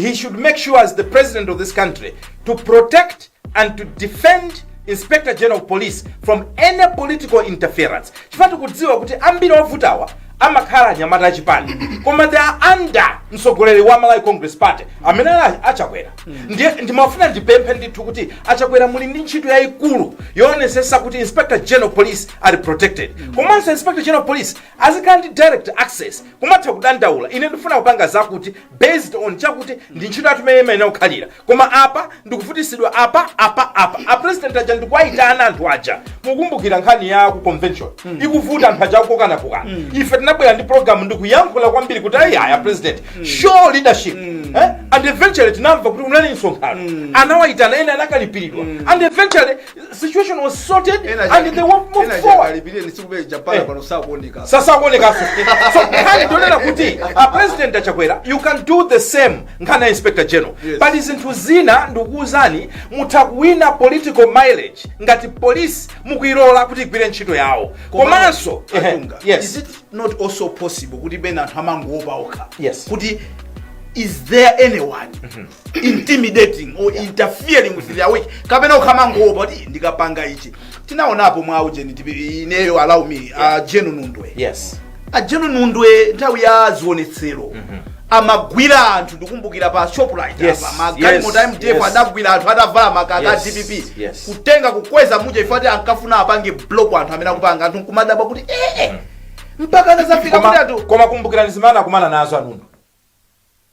he should make sure as the president of this country to protect and to defend Inspector General of Police from any political interference chifukwa tikudziwa kuti ambiri ovutawa amakhala anyamata achipani koma they are under mtsogoleri wa Malawi Congress Party amene achakwera ndimafuna ndipemphe ndithu kuti achakwera muli ndi ntchito yayikulu yoonetsetsa kuti Inspector General of Police are protected komanso Inspector General of Police azikhala ndi direct access kumatha kudandaula ine ndifuna kupanga zakuti based on chakuti ndi ntchito atumene kukhalira koma apa ndikufutisidwa apa a president aja ndikuwayitana anthu aja mukumbukira nkhani ya ku convention ikuvuta anthu aja akukokana ife tinabwera ndi program ndikuyankhula kwambiri kuti ayaya president show leadership and eventually tinamva kuti unali msonkhano anawayitana ena anakalipiridwa and eventually situation was sorted and they won't move forward sasakuoneka so nkhani ndionera kuti a president achakwera you can do the same nkhani ya Inspector General but izinthu zina ndikuwuzani mutha kuwina political mileage ngati police mukuilola kuti igwire ntchito yawo komanso is it not also possible kuti bena anthu amangopa okha kuti is there anyone intimidating or interfering with their work kapena ukhamangopa kuti ndikapanga ichi tinaonapo mwa ujeni ineyo allow me Jeno Nundwe yes Jeno Nundwe nthawi ya zionetsero amagwira anthu ndikumbukira pa shoprite Yes, apa magalimoto yes, mtf yes. adagwira anthu adavala makaka Yes, dpp yes. kutenga kukweza muja ifati ankafuna apange block anthu amene akupanga anthu nkumadabwa kuti mpaka nazafika kuti anthu koma kumbukirani zimene akumana nazo anundu.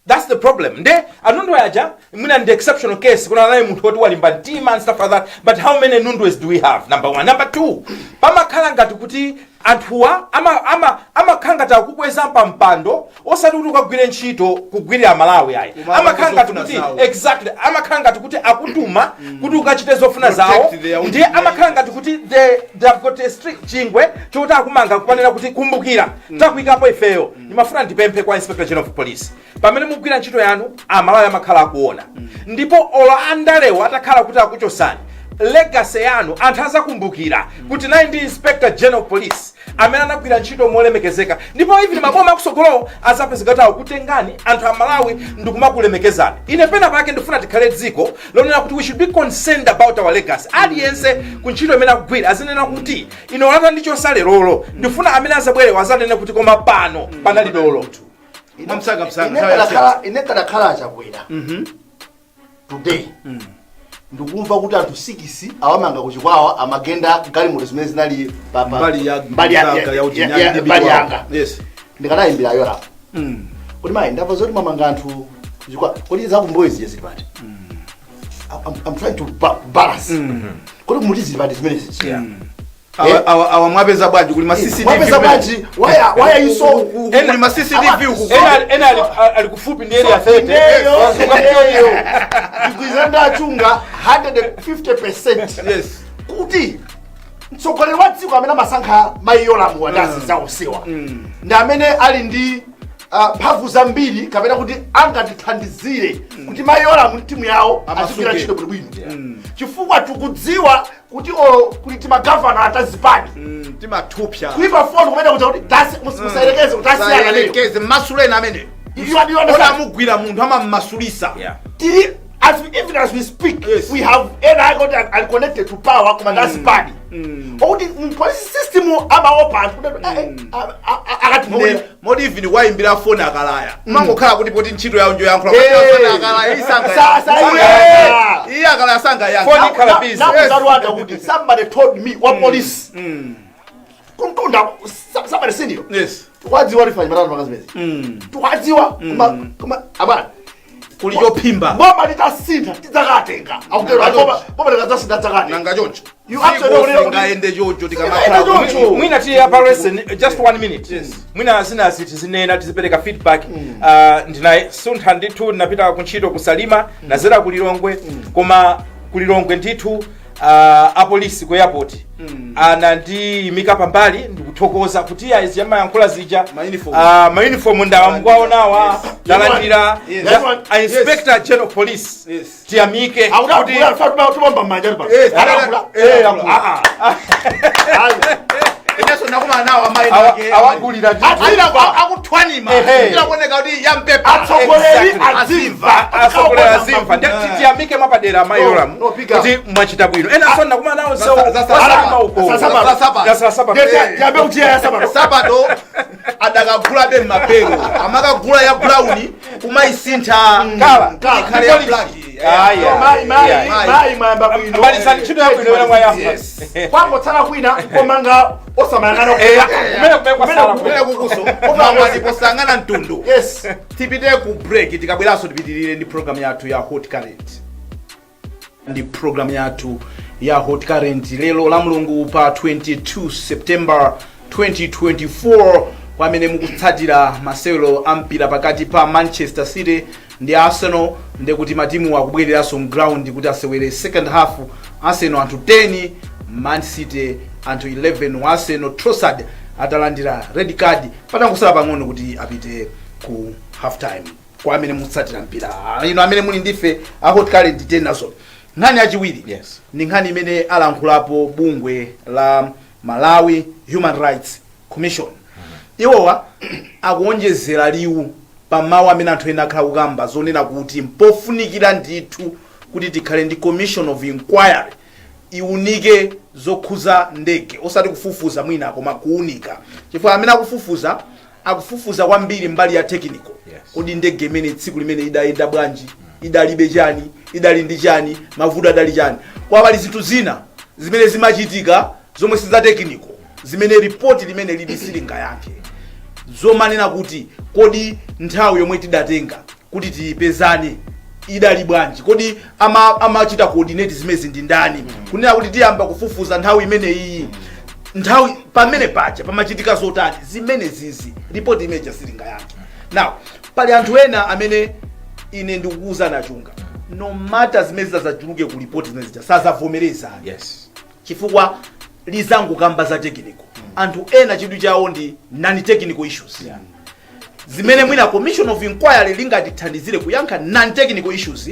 That's the problem. Nde anundu aja mwina ndi exceptional case kuna naye munthu woti walimba mtima and stuff like that, but how many nundwes do we have? Number one. Number two, pamakhala ngati kuti anthuwa amakhala ngati akukweza pa mpando osati kuti ukagwire ntchito kugwirira Malawi ayi. Amakhala ngati kuti exactly amakhala ngati kuti akutuma kuti ukachite zofuna zawo, ndiye amakhala ngati kuti they have got a strict chingwe choti akumanga kupanena kuti kumbukira takuikapo ifeyo ndimafuna ndipemphe kwa Inspector General of Police pamene mugwira ntchito yanu Malawi amakhala akuona, ndipo ola andalewa atakhala kuti akuchosani legacy yanu anthu azakumbukira kuti nayi ndi Inspector General of Police amene anagwira ntchito molemekezeka, ndipo even maboma akusogolo azapezeka tawo kutengani anthu a Malawi ndikumakulemekezani. Ine pena pake ndifuna tikhale dziko lonena kuti we should be concerned about our legacy. Aliyense ku ntchito imene akugwira azinena kuti ine olata ndi chosale lolo ndifuna amene azabwere wazanene kuti koma pano panali dolo. ine kadakhala achakwera today ndikumva kuti anthu 6 awamanga kuchikwawa amagenda galimoto zimene zinali mbali yanga ndikanayimbira yorapo kuti mayi ndapva zoti mwamanga anthu kuchikwawa kuti zakumboyo zije zili pati. I'm trying to balance kuti muti zili pati zimene zichi awa mwapeza bwanji kuli ma CCTV mwapeza bwanji why you so kuli ma CCTV uku ena alikufupi ndi area 30 ndikuizanda achunga 150%. yes kuti mtsogoleri wa dziko amene amasankha mayiyoramu wadasi zaosewa ndi amene ali ndi mphamvu zambiri kapena kuti angatithandizire kuti mayiyoramu timu yawo azigwira ntchito bwino chifukwa tikudziwa kuti kuti timagavana atazipani timathupsa kuipa foni kumene kuti musayerekeze kuti asiyana lekeze masuleni amene amugwira munthu amammasulisa tili even as we speak, yes. we have NI and connected to power command as party. All the police system about modi even waimbira phone akalaya mangokhala kuti poti ntchito yawo njo yankhula akalaya iyi akalaya sanga yangu phone ikhala busy. Somebody told me what police kumtunda somebody senior yes tukwadziwa rifanya matatu makazimezi tukwadziwa kuma abana kulicho phimba boma litasintha tidzakatenga akutero boma likadzasintha tidzakatenga nanga choncho you actually ngaende choncho mwina ti aparesen just 1 minute yes. Mwina zina ziti zinena tizipereka feedback ndinasuntha ndithu ndinapita kuntchito kusalima nazera kulilongwe koma kulilongwe ndithu apolisi ku airport ana ndi mika pambali ndikuthokoza kuti izi yamayankhula zija ma uniform ndawamgwaonawa dalandira Inspector General of Police tiyamike kuti tumamba manja Eneso nakuma nawo amayi ake awagulira akutwanima kuoneka kuti yampepa azimva tiyamike mapadera amayoramu kuti mwachita bwino ena sona nakuma nawo sabato adakagula be mapero amakagula ya brown kumaisintha kala ikhale ya black mai mwamba bwino bali sana chito ya bwino mwa yafa kwango tsala kwina komanga osamangana kumene kukuso mama ndiposangana mtundu yes tipite ku break tikabweraso tipitirire ndi program yathu ya Hotcurrent ndi program yathu ya Hotcurrent lero la mulungu pa 22 September 2024 kwamene mukutsatira masewero ampira pakati pa Manchester City ndi Arsenal ndekuti matimu akubwereranso ground kuti asewere second half. Arsenal anthu 10 Man City anthu 11 wa Arsenal Trossard atalandira red card patangosala pang'ono kuti apite ku half time. Kwa amene mukutsatira mpira ino amene muli ndife a Hotcurrent tenazo nkhani yachiwiri yes ndi nkhani imene alankhulapo bungwe la Malawi Human Rights Commission. Iwowa akuonjezera liwu pamawu amene anthu ena akhala kukamba zonena kuti mpofunikira ndithu kuti tikhale ndi commission of inquiry iunike zokhuza ndege osati kufufuza mwina koma kuunika chifukwa amene akufufuza akufufuza kwambiri mbali ya technical. Kodi ndege imene tsiku limene idayenda bwanji, idalibe chani, idali ndi chani, mavuto adali chani. Kwa pali zinthu zina zimene zimachitika zomwe siza technical, zimene report limene lili silinga yake. Zomanena kuti kodi nthawi yomwe tidatenga kuti tipezane idali bwanji, kodi amachita coordinate zimezi ndi ndani, kunena kuti tiyamba kufufuza nthawi imene iyi, nthawi pamene pacha pamachitika zotani, zimene zizi report imene silinga yake. Now pali anthu ena amene ine ndikukuza nachunga, no matter zimene zazachuluke ku report zimene zija sazavomereza. Chifukwa lizangu kamba za technical. Anthu ena chidu chawo ndi non technical issues. Zimene mwina commission of inquiry lingatithandizire kuyankha non technical issues,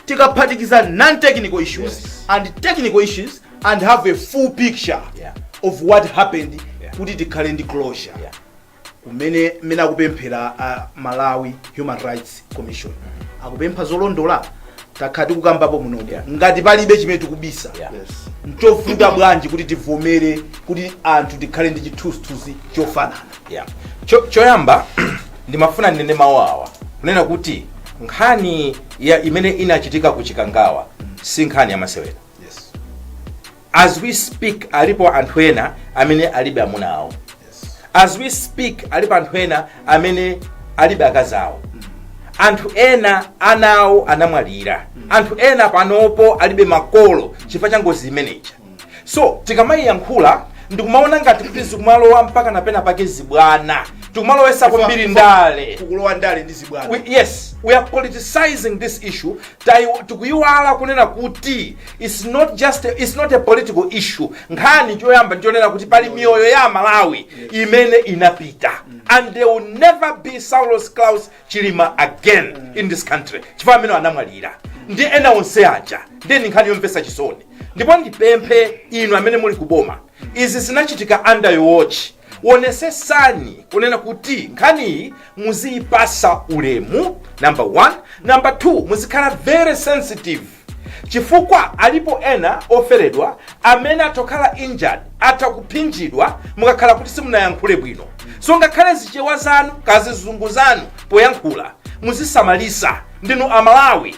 tikaphatikiza non technical issues and technical issues and have a full picture of what happened, kuti tikhale ndi closure. Kumene mena kupemphera Malawi Human Rights Commission akupempha zolondola takhati kukambapo munondo ngati palibe chimene tikubisa. Nchofuta bwanji kuti tivomere kuti anthu tikhale ndi chithunzi chofanana. Choyamba ndimafuna ndine mawawa kunena kuti nkhani ya imene inachitika kuchikangawa si nkhani ya masewera. As we speak alipo anthu ena amene alibe amuna awo. As we speak alipo anthu ena amene alibe akazi awo. Anthu ena anawo anamwalira. Anthu ena panopo alibe makolo chifukwa cha ngozi imeneja. So tikamayiyankhula ndikumaona ngati kuti zikumalowa mpaka napena pake zibwana, tikumalowa kwambiri ndale, kukulowa ndale ndi zibwana. Yes, we are politicizing this issue. Tikuyiwala kunena kuti it's not a political issue. Nkhani choyamba njonena kuti pali miyoyo ya Malawi imene inapita. And there will never be Saulos Klaus Chilima again in this country. Chifukwa amene anamwalira ndi ena onse aja, ndi nkhani yomvesa chisoni. Ndipo ndipemphe inu amene muli kuboma, izi zinachitika under your watch, wonesesani kunena kuti nkhani muziyipasa ulemu, number 1. Number 2, muzikhala very sensitive, chifukwa alipo ena oferedwa amene atokhala injured, atakupinjidwa mukakhala kuti simunayankhule bwino. So ngakhale zichewa zanu kazizungu zanu poyankhula muzisamalisa. Ndinu Amalawi.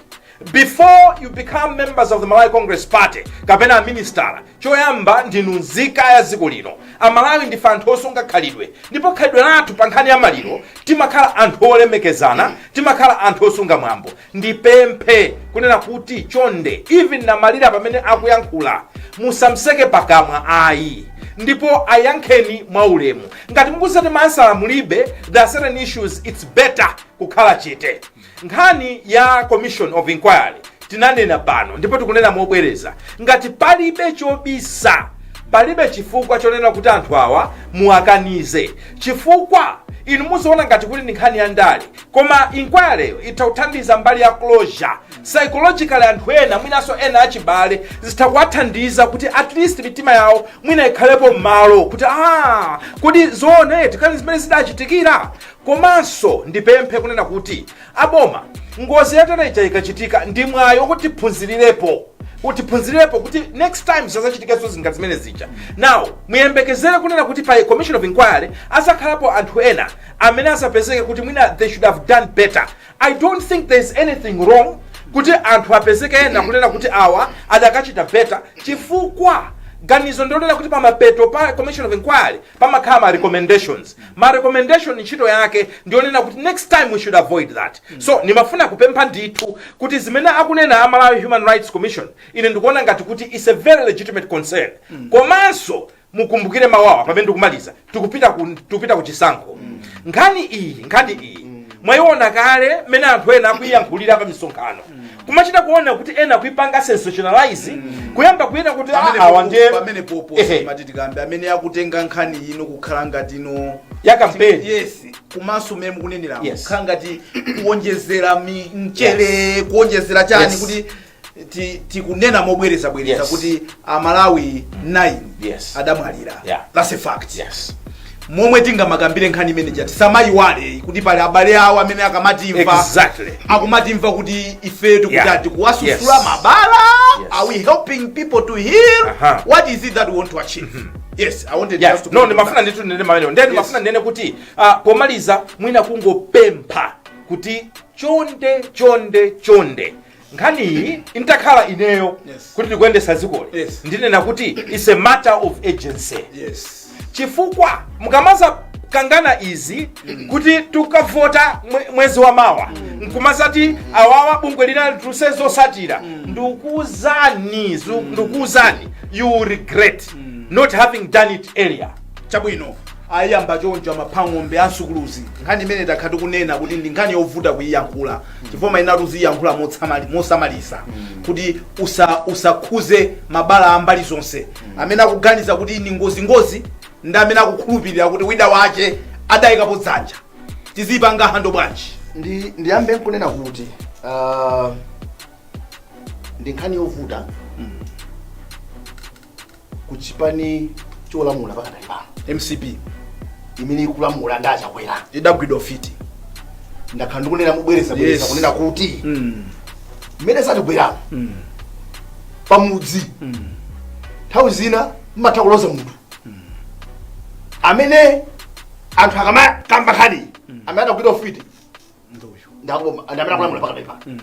Before you become members of the Malawi Congress Party, kapena minister, choyamba ndinu nzika ya dziko lino. Amalawi ndife anthu osunga khalidwe. Ndipo khalidwe lathu pa nkhani ya maliro timakhala anthu olemekezana, timakhala anthu osunga mwambo. Ndipemphe kunena kuti chonde even na malira pamene akuyankhula musamseke pakamwa ayi, ndipo ayankheni mwaulemu. Ngati mukuzati mansala mulibe, there are certain issues it's better kukhala chete. Nkhani ya commission of inquiry tinanena pano ndipo tikunena mobwereza, ngati palibe chobisa, palibe chifukwa chonena kuti anthu awa muakanize. Chifukwa inu muziona ngati kuti ndi nkhani ya ndale, koma inquiry itakuthandiza mbali ya closure. Psychologically anthu ena mwinaso ena achibale zitakwathandiza kuti at least mitima yawo mwina ikhalepo malo kuti kodi zone tikali zimene zidachitikira. Komanso ndipemphe kunena kuti aboma, ngozi yatereja ikachitika ndi mwayo kuti tiphunzirirepo, kuti next time zazachitikeso zingati zimene zija. Now muyembekezere kunena kuti pa commission of inquiry asakhalapo anthu ena amene asapezeke kuti mwina they should have done better. I don't think there's anything wrong kuti anthu apezeke ena kunena kuti awa adakachita better, chifukwa ganizo ndionena kuti pamapeto pa commission of inquiry pamakhala ma recommendations. Ma recommendation ntchito yake ndionena kuti next time we should avoid that. So nimafuna kupempha ndithu kuti zimene akunena Malawi Human Rights Commission ine ndikuona ngati kuti is a very legitimate concern. Komanso mukumbukire mawawa pamene ndikumaliza tikupita kuchisankho. Nkhani iyi mwayiona kale mene anthu ena akuyankhulira pa misonkhano. Kumachita kuona kuti ena kuipanga sensationalize, kuyamba kuyenda kuti pamene poposi matikambe amene akutenga nkhani ino kukhala ngati ino ya campaign. Yes, kumaso meme kunenera kukhala ngati kuonjezera mchere, kuonjezera chani kuti tikunena mobwereza kuti Amalawi 9 adamwalira. That's a fact. Momwe tingamakambire nkhani imene jati samayiwale kuti pali abale awo amene akamatimva akumatimva kuti ife tikutati kuwasusula mabala. Are we helping people to heal? What is it that we want to achieve? Yes, I wanted Yeah, just to no, comment on ndimafuna that. nditu nene mamene ndeni ndimafuna nene kuti pomaliza mwina kungopempha kuti chonde nkhani intakhala ineyo Yes. kuti ndikuyendesa zikole Yes. ndinena kuti it's a matter of agency. Yes. Chifukwa mukamaza kangana izi kuti tukavota mwezi wa mawa nkumasati awawa bungwe lina tusezosatira ndikuuzani you will regret not having done it earlier. Chabwino ayamba chonjo amapang'ombe ansukuluzi nkhani imene takhati kunena kuti ndi nkhani yovuta kuyiyankhula chifukwa inatu ziyankhula mosamalisa kuti usakhuze mabala ambali zonse amene akuganiza kuti ni ngozi ndi amene akukhulupirira kuti wina wache adayikapo dzanja tizipanga hando bwanji. ndiyambe nkunena kuti ndi nkhani yovuta kuchipani cholamula pakadali pano MCP imene ikulamula ndachakwera idagwidwa fiti ndakhala ndikunena mubwereza kunena kuti mmene satigweramo pamudzi nthawi zina mmatha kuloza munthu amene anthu akamakamba nkhani amene adagwidwa fiti ndamene akulamula pakadali pano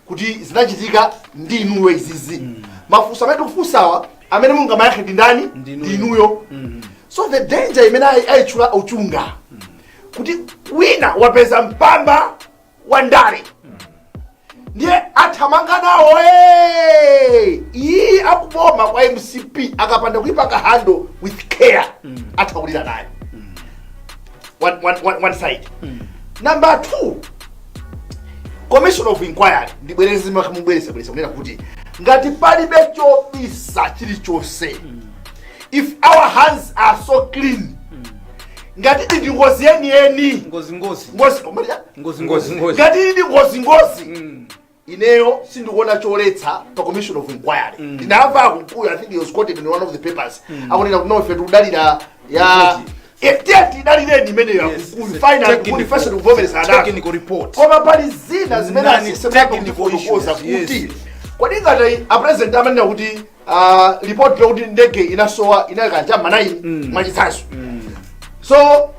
kuti zinachitika ndi inuyo izizi mafunso amene tikufunsawa amene mungamayakhe ndi ndani ndi inuyo. So the danger imene ayitchula uchunga kuti wina wapeza mpamba wa ndale ndiye athamanga nawo iyi akuboma kwa MCP akapanda kuipanga handle with care athakulira nayo one side. Number 2, commission of inquiry ndibwereze mubwereza kunena kuti ngati palibe chobisa chilichonse if our hands are so clean ngati ndi ngozi yeniyeni ngati ndi ngozi ineyo sindikuona choletsa pa commission of inquiry. Ndinamva kumkuya, I think he was quoted in one of the papers akunena kuti no ife tikudalira ya eteti idalireni imeneyo yakumkuyu final kuni kuvomereza technical report koma pali zina zimene asisemaakuza kuti kodi ngati apresident amanena kuti report kuti ndege inasowa inakanja manayi mwachitsanso so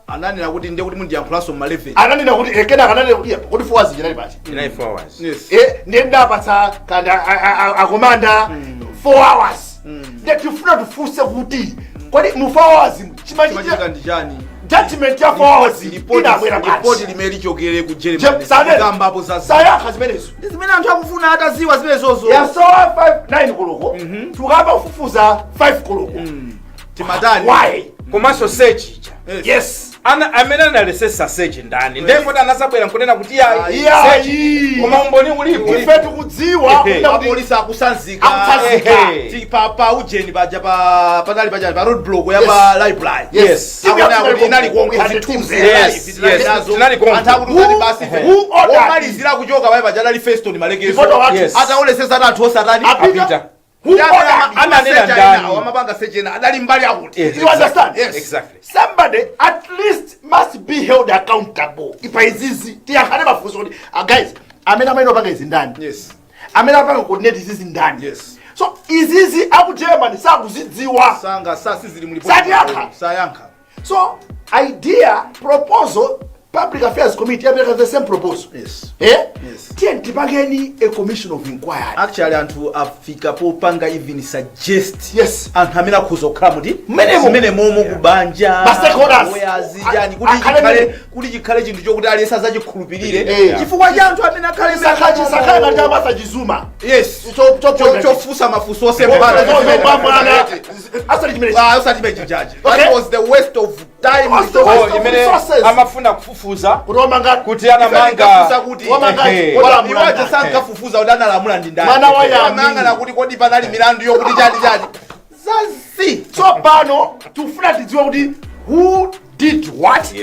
ananena kuti ndiye kuti mundiyankhulaso ma11 ananena kuti ekena akananena kuti kuti 4 hours inali pati 4 hours. yes ndiye ndapatsa kanda akomanda 4 hours ndiye tifuna tifunse kuti kodi mu 4 hours chimachitika ndi chani judgment ya 4 hours inabwera report limene lichokere ku Germany kambapo sayakha zimenezo zimene anthu akufuna ataziwa zimenezozo yasowa 9 koloko tukamba kufufuza 5 koloko timatani why Komanso search yes amene analesesa search ndani ndipo anasabwera nkunena kuti search koma umboni ulipo ife tikudziwa kuti apolisi akusanzika pa ujeni paja padali paja pa road block ya pa library yes akona kuti inali kuongeza zithunzi tinali konke anthu akuti basi omalizira kuchoka pale paja dali Feston Malekeso ataolesesa anthu osatani apita ananena ndani amapanga sejena adali mbali akuti you understand yes exactly somebody at least must be held accountable ipa izizi tiyakhale mafunso kuti guys amene amainopanga izi ndani yes amene apanga coordinate izizi ndani yes so izizi aku Germany sakuzidziwa sanga sasizili mulipo sayankha so idea proposal Public Affairs Committee have the same proposal. Yes. Yes. Tientipangeni a commission of inquiry. Actually, anthu afika popanga even suggest. Yes. Anthu amene akuzokhala muti mene momo kubanja. Oyazijani kuti chikhale chinthu chokuti aliyense azachikhulupirire. Chifukwa cha anthu amene akhale sakhala ngati amasa chizuma. Yes. Chofusa mafunso onse mbana. Asali chimenechi jaji. That was the waste of time. Amafuna kufufuza kuti anamanga iwaje sankafufuza udanalamula ndi ndani mwana wayamanga nakuti kodi panali milandu yokuti chani zazi so pano tufuna tidziwe kuti who did what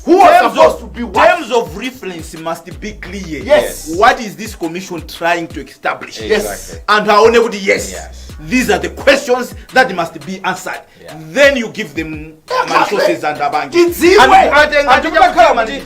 who was supposed to be what terms of reference must be clear yes what is this commission trying to establish yes and aone kuti yes these are the questions that must be answered. Then you give them resources and abangi.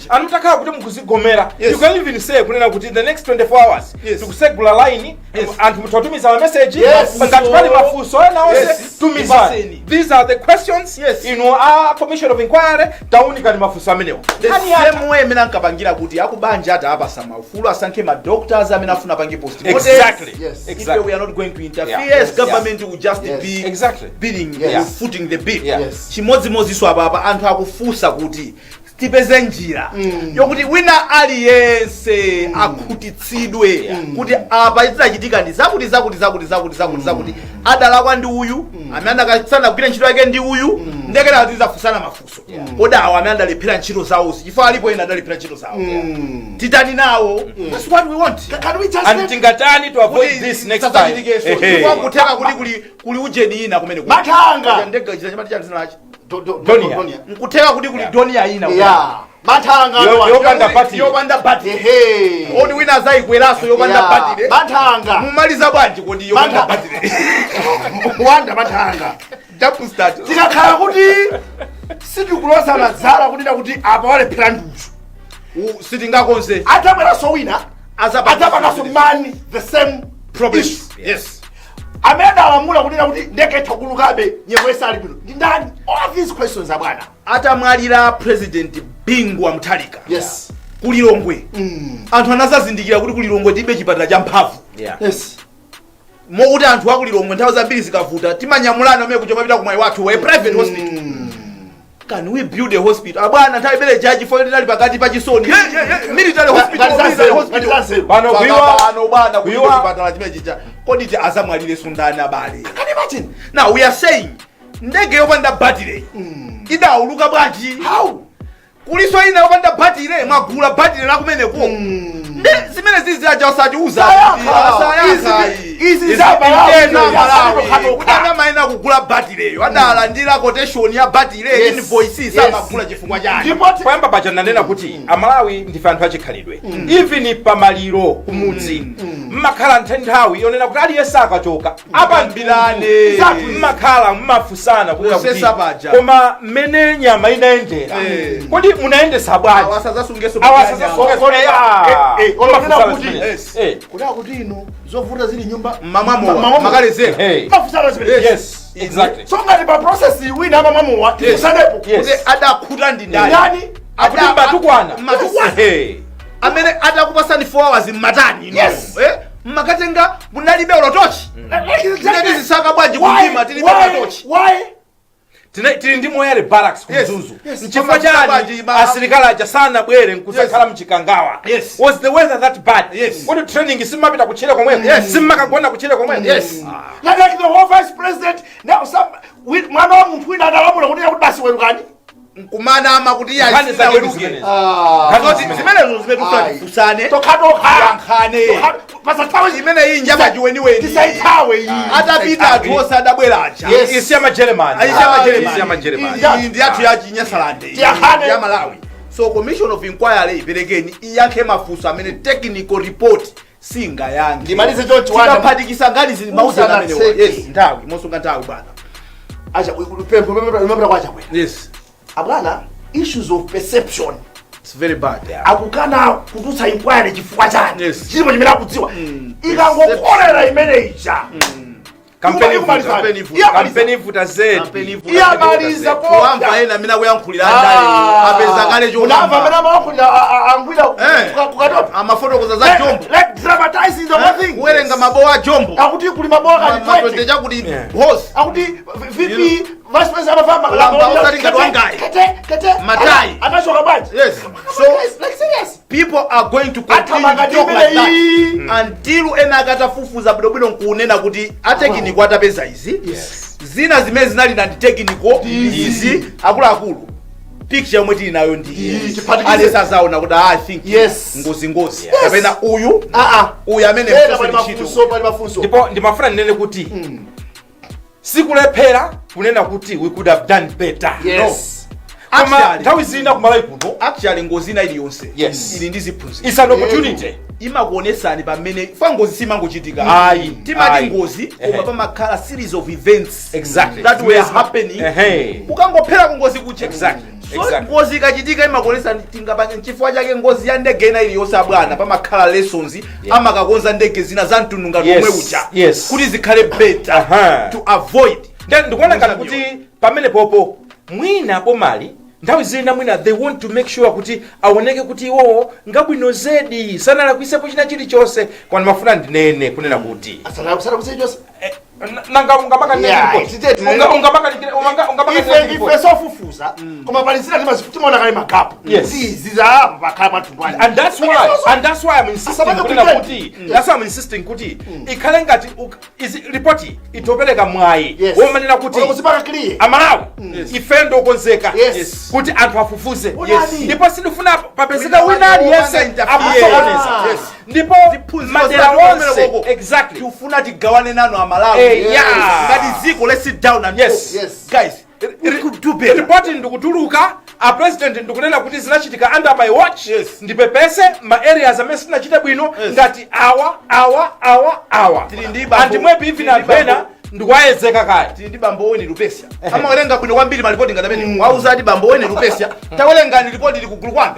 Anutakhala kuti mukuzigomera. You can even say kunena kuti in the next 24 hours tikusegula line anthu mutatumiza message ngati pali mafunso ena onse tumizani. These are the questions in our commission of inquiry taunika ni mafunso amenewo. The same way mina nkapangira kuti akubanja ata apasa maufulu asankhe ma doctors amene afuna pange post. Exactly. If we are not going to interfere, government will just be bidding, footing the bill. Chimodzimodzi so ababa anthu akufusa kuti tipeze njira yokuti wina aliyense akhutitsidwe kuti apa idzachitika ndi zakuti adalakwa ndi uyu amene akasana kugwira ntchito yake ndi uyu ndekera tizafusana mafunso odawa amene adalephera ntchito zawo chifukwa alipo ena adalephera ntchito zawo titani nawo. That's what we want. Can we just and tingatani to avoid this next time. Kuteka kuti kuli ujeni ina kumene matanga ndega chita chimati cha zinachi Donia. nkuteka kuti kuli Donia ina matanga yopanda bati odi wina zayikweraso yopanda bati matanga mumaliza bwanji kodi yopanda bati wanda matanga double start tikakhala kuti sitikulosa mazala kunena kuti apa walephera nduzu sitingakonse atabweraso wina azapakaso mani the same problems. Yes. Amene alamula kunena kuti ndeketha kulukabe nyewesa ali bwino ndi ndani? All these questions abwana atamwalira president Bingwa Mutharika kulilongwe anthu anazazindikira kuti kulilongwe tibe chipatala cha mphamvu mokuti anthu akulilongwe nthawi zambiri zikavuta timanyamulana amene kuchoma pita kumwayi wathu a private hospital. Can we build a hospital? Abwana nthawi bele jaji for ndali pakati pa chisoni military hospital bano bwana kuyiwa chipatala chimene chicha kodi ti azamwalire sundani abale. Can you imagine? Now we are saying ndege yopanda battery idauluka bwanji? How? Kuliso ina yopanda battery mwagula battery la kumeneko zimene zizi aja osatiuza izi za Malawi kutanga maina kugula battery yo adala ndira quotation ya battery invoice samagula chifukwa chani. Kwamba bacha nanena kuti amalawi ndife anthu achikhalidwe even pamaliro kumudzi mmakhala nthawi yonena kuti aliyense akachoka apambirane mmakhala mmafusana kuti koma mmene nyama inayendera kodi munaendesa bwanji awasazasungeso kuna kuti ino zovuta zili nyumba mamamo makalezera mafusana zimene. Yes, exactly. So ngati pa process wina mamamu wa tisanepo kuti adakhuta ndi ndani akuti matukwana amene atakupasani 4 hours mmatani mmakatenga munalibe ulotochi zimene zisaka bwanji kundima tilibe ulotochi tili ndi moyale barracks kumzuzu nchifukwa chani asilikali aja sanabwere nkusakhala mchikangawa. Was the weather that bad? Kodi training simmapita kuchire komweko simmakagona kuchire komweko. Like the whole vice president now some mwana wa munthu wina adalamula kuti kuti basi werukani nkumana ama kuti yaisiweruke zimenezo zimetufusane yankhane pasatawe imene iyi njama chiweniweni tisaithawe iyi atapita anthu onse adabweracha isi ya majeremani iyi ndi athu ya chinyasalande ya Malawi. So commission of inquiry iperekeni iyankhe mafunso amene technical report singayankhe ndimalize chonchi wanda tikaphatikisa ngati zili mauza amenewo nthawi mosunga nthawi bwana acha pempho limapita kwacha kwena abwana issues of perception. It's very bad. Akukana kututsa inquiry chifukwa chani chilipo chimene akudziwa ikangokolera imene ija kampeni ifuta zedi iyamaliza kuamva ena mina kuyankhulira ndali apeza kale chombo unamva amene amayankhulira angwira kukatopa amafotokoza za jombo like dramatizing the whole thing kuwerenga mabowa jombo akuti kuli mabowa kali matwende chakuti boss akuti VP vice president amafama kete matai anachoka bwanji. So like serious people are going to continue to talk like that until ena akatafufuza bwinobwino nkunena kuti atekini kwa tapeza izi zina zimene zinali na technical izi akuluakulu picture yomwe tili nayo ndi alesa zaona kuti I think ngozi kapena uyu amene ndipo ndimafuna ndinene kuti sikulephera kunena kuti we could have done better. koma Actually. nthawi zina kumalawi kuno actually ngozi ina iliyonse Yes. ili ndi ziphunzitso it's an opportunity. imakuonesani pamene fa ngozi simangochitika Ayi, timati ayi. ngozi Ehe. koma pamakhala series of events Exactly. that were happening Ehe. ukangophera ku ngozi kucha Exactly. so Exactly. ngozi ikachitika imakuonesani tingapanga chifukwa chake ngozi ya ndege ina iliyonse abwana pamakhala lessons amakakonza ndege zina za mtundu ngati Yes. omwe uja Yes. kuti zikhale better Aha. to avoid Then ndikuona ngati kuti pamene popo mwina pomali nthawi zina mwina they want to make sure kuti aoneke kuti iwowo ngabwino zedi sanalakwisepo china chilichonse koma mafuna ndinene kunena kuti asana kusejosa nanga ungapaka ife sofufuza koma palizina timaona kale magapu Yes. ziza pakhala pathumbwani and that's why I'm insisting kunena kuti that's why I'm insisting kuti ikhale ngati report itopereka mwayi Yes. womanena kuti kusipaka clear amalawi ife ndokonzeka Yes. kuti anthu afufuze Yes. ndipo sindifuna papezeka Wina wina aliyense wanga akusokoneza Yes. ndipo madera onse exactly tifuna tigawane nanu amalawi yeah. ngati ziko let's sit down and Yes. talk. Yes. Guys we could do better. report ndikutuluka a president ndikunena kuti zinachitika under my watch Yes. ndipepese ma areas amene sinachita bwino Yes. ngati awa Tili ndi bambo- and mwepi ivi na tili ndi vena bambo- ndikuwayezeka kaya tili ndi bambo weni lupesia amawerenga bwino kwambiri malipoti ngati amene wauza ati bambo weni lupesia tawerengani ripoti likugulu kwanu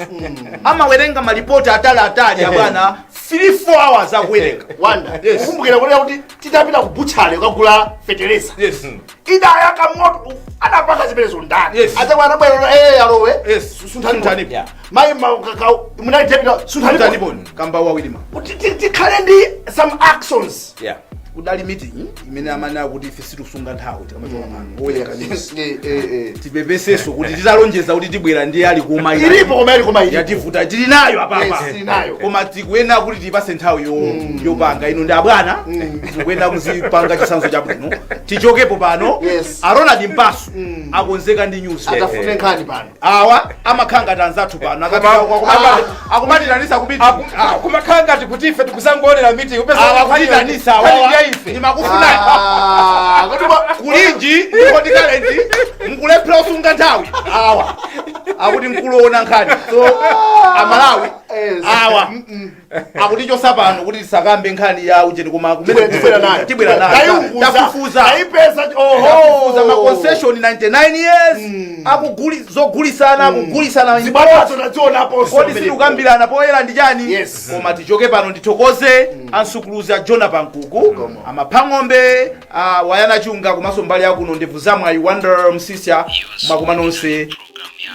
amawerenga malipoti atali abwana 3-4 hours akuwerenga wanda Yes. ukumbukira kunena kuti titapita ku butchale ukagula fetereza yes idayaka moto anapanga ziperezo ndani Yes. atakwana bwero alowe yes sunthani sunthani Yeah. mai munatepita sunthani sunthani boni kamba wawilima tikhale ndi some actions yeah kudali meeting imene amanena kuti ife situsunga nthawi tikamachoka pano owereka news tipepeseso kuti titalonjeza kuti tibwera ndi ali kuma ilipo koma ili koma ilipo yativuta tili nayo apapa Yes, tili nayo. koma tikuyenda kuti tipase nthawi yopanga ino ndi abwana tikuyenda kuzipanga chisanzo chabwino tichokepo pano Yes. aronald mpaso akonzeka ndi news atafune nkhani pano awa amakhanga ngati anzathu pano akumatitanisa kupiti kumakhala ngati kuti ife tikuzangoonera meeting akutitanisa nimakufuna kulinji ndikotikalenti mkulephera usunga nthawi awa akuti mkuloona nkhani so amalawi Yes. awa akutichosa pano kuti tisakambe nkhani ya ujeni koma tibwera nayo tibwera nayo tafufuza ayipesa tafufuza ma concession 99 years akugulisana zibatozo nazionapo kodi sitikukambirana poyera ndi chani Yes. koma tichoke pano ndithokoze ansukuluzi a jona pankuku amaphang'ombe wayana chunga komanso mbali yakuno ndebvu zamwe ayiwanda msisya mwakuma nonse program ya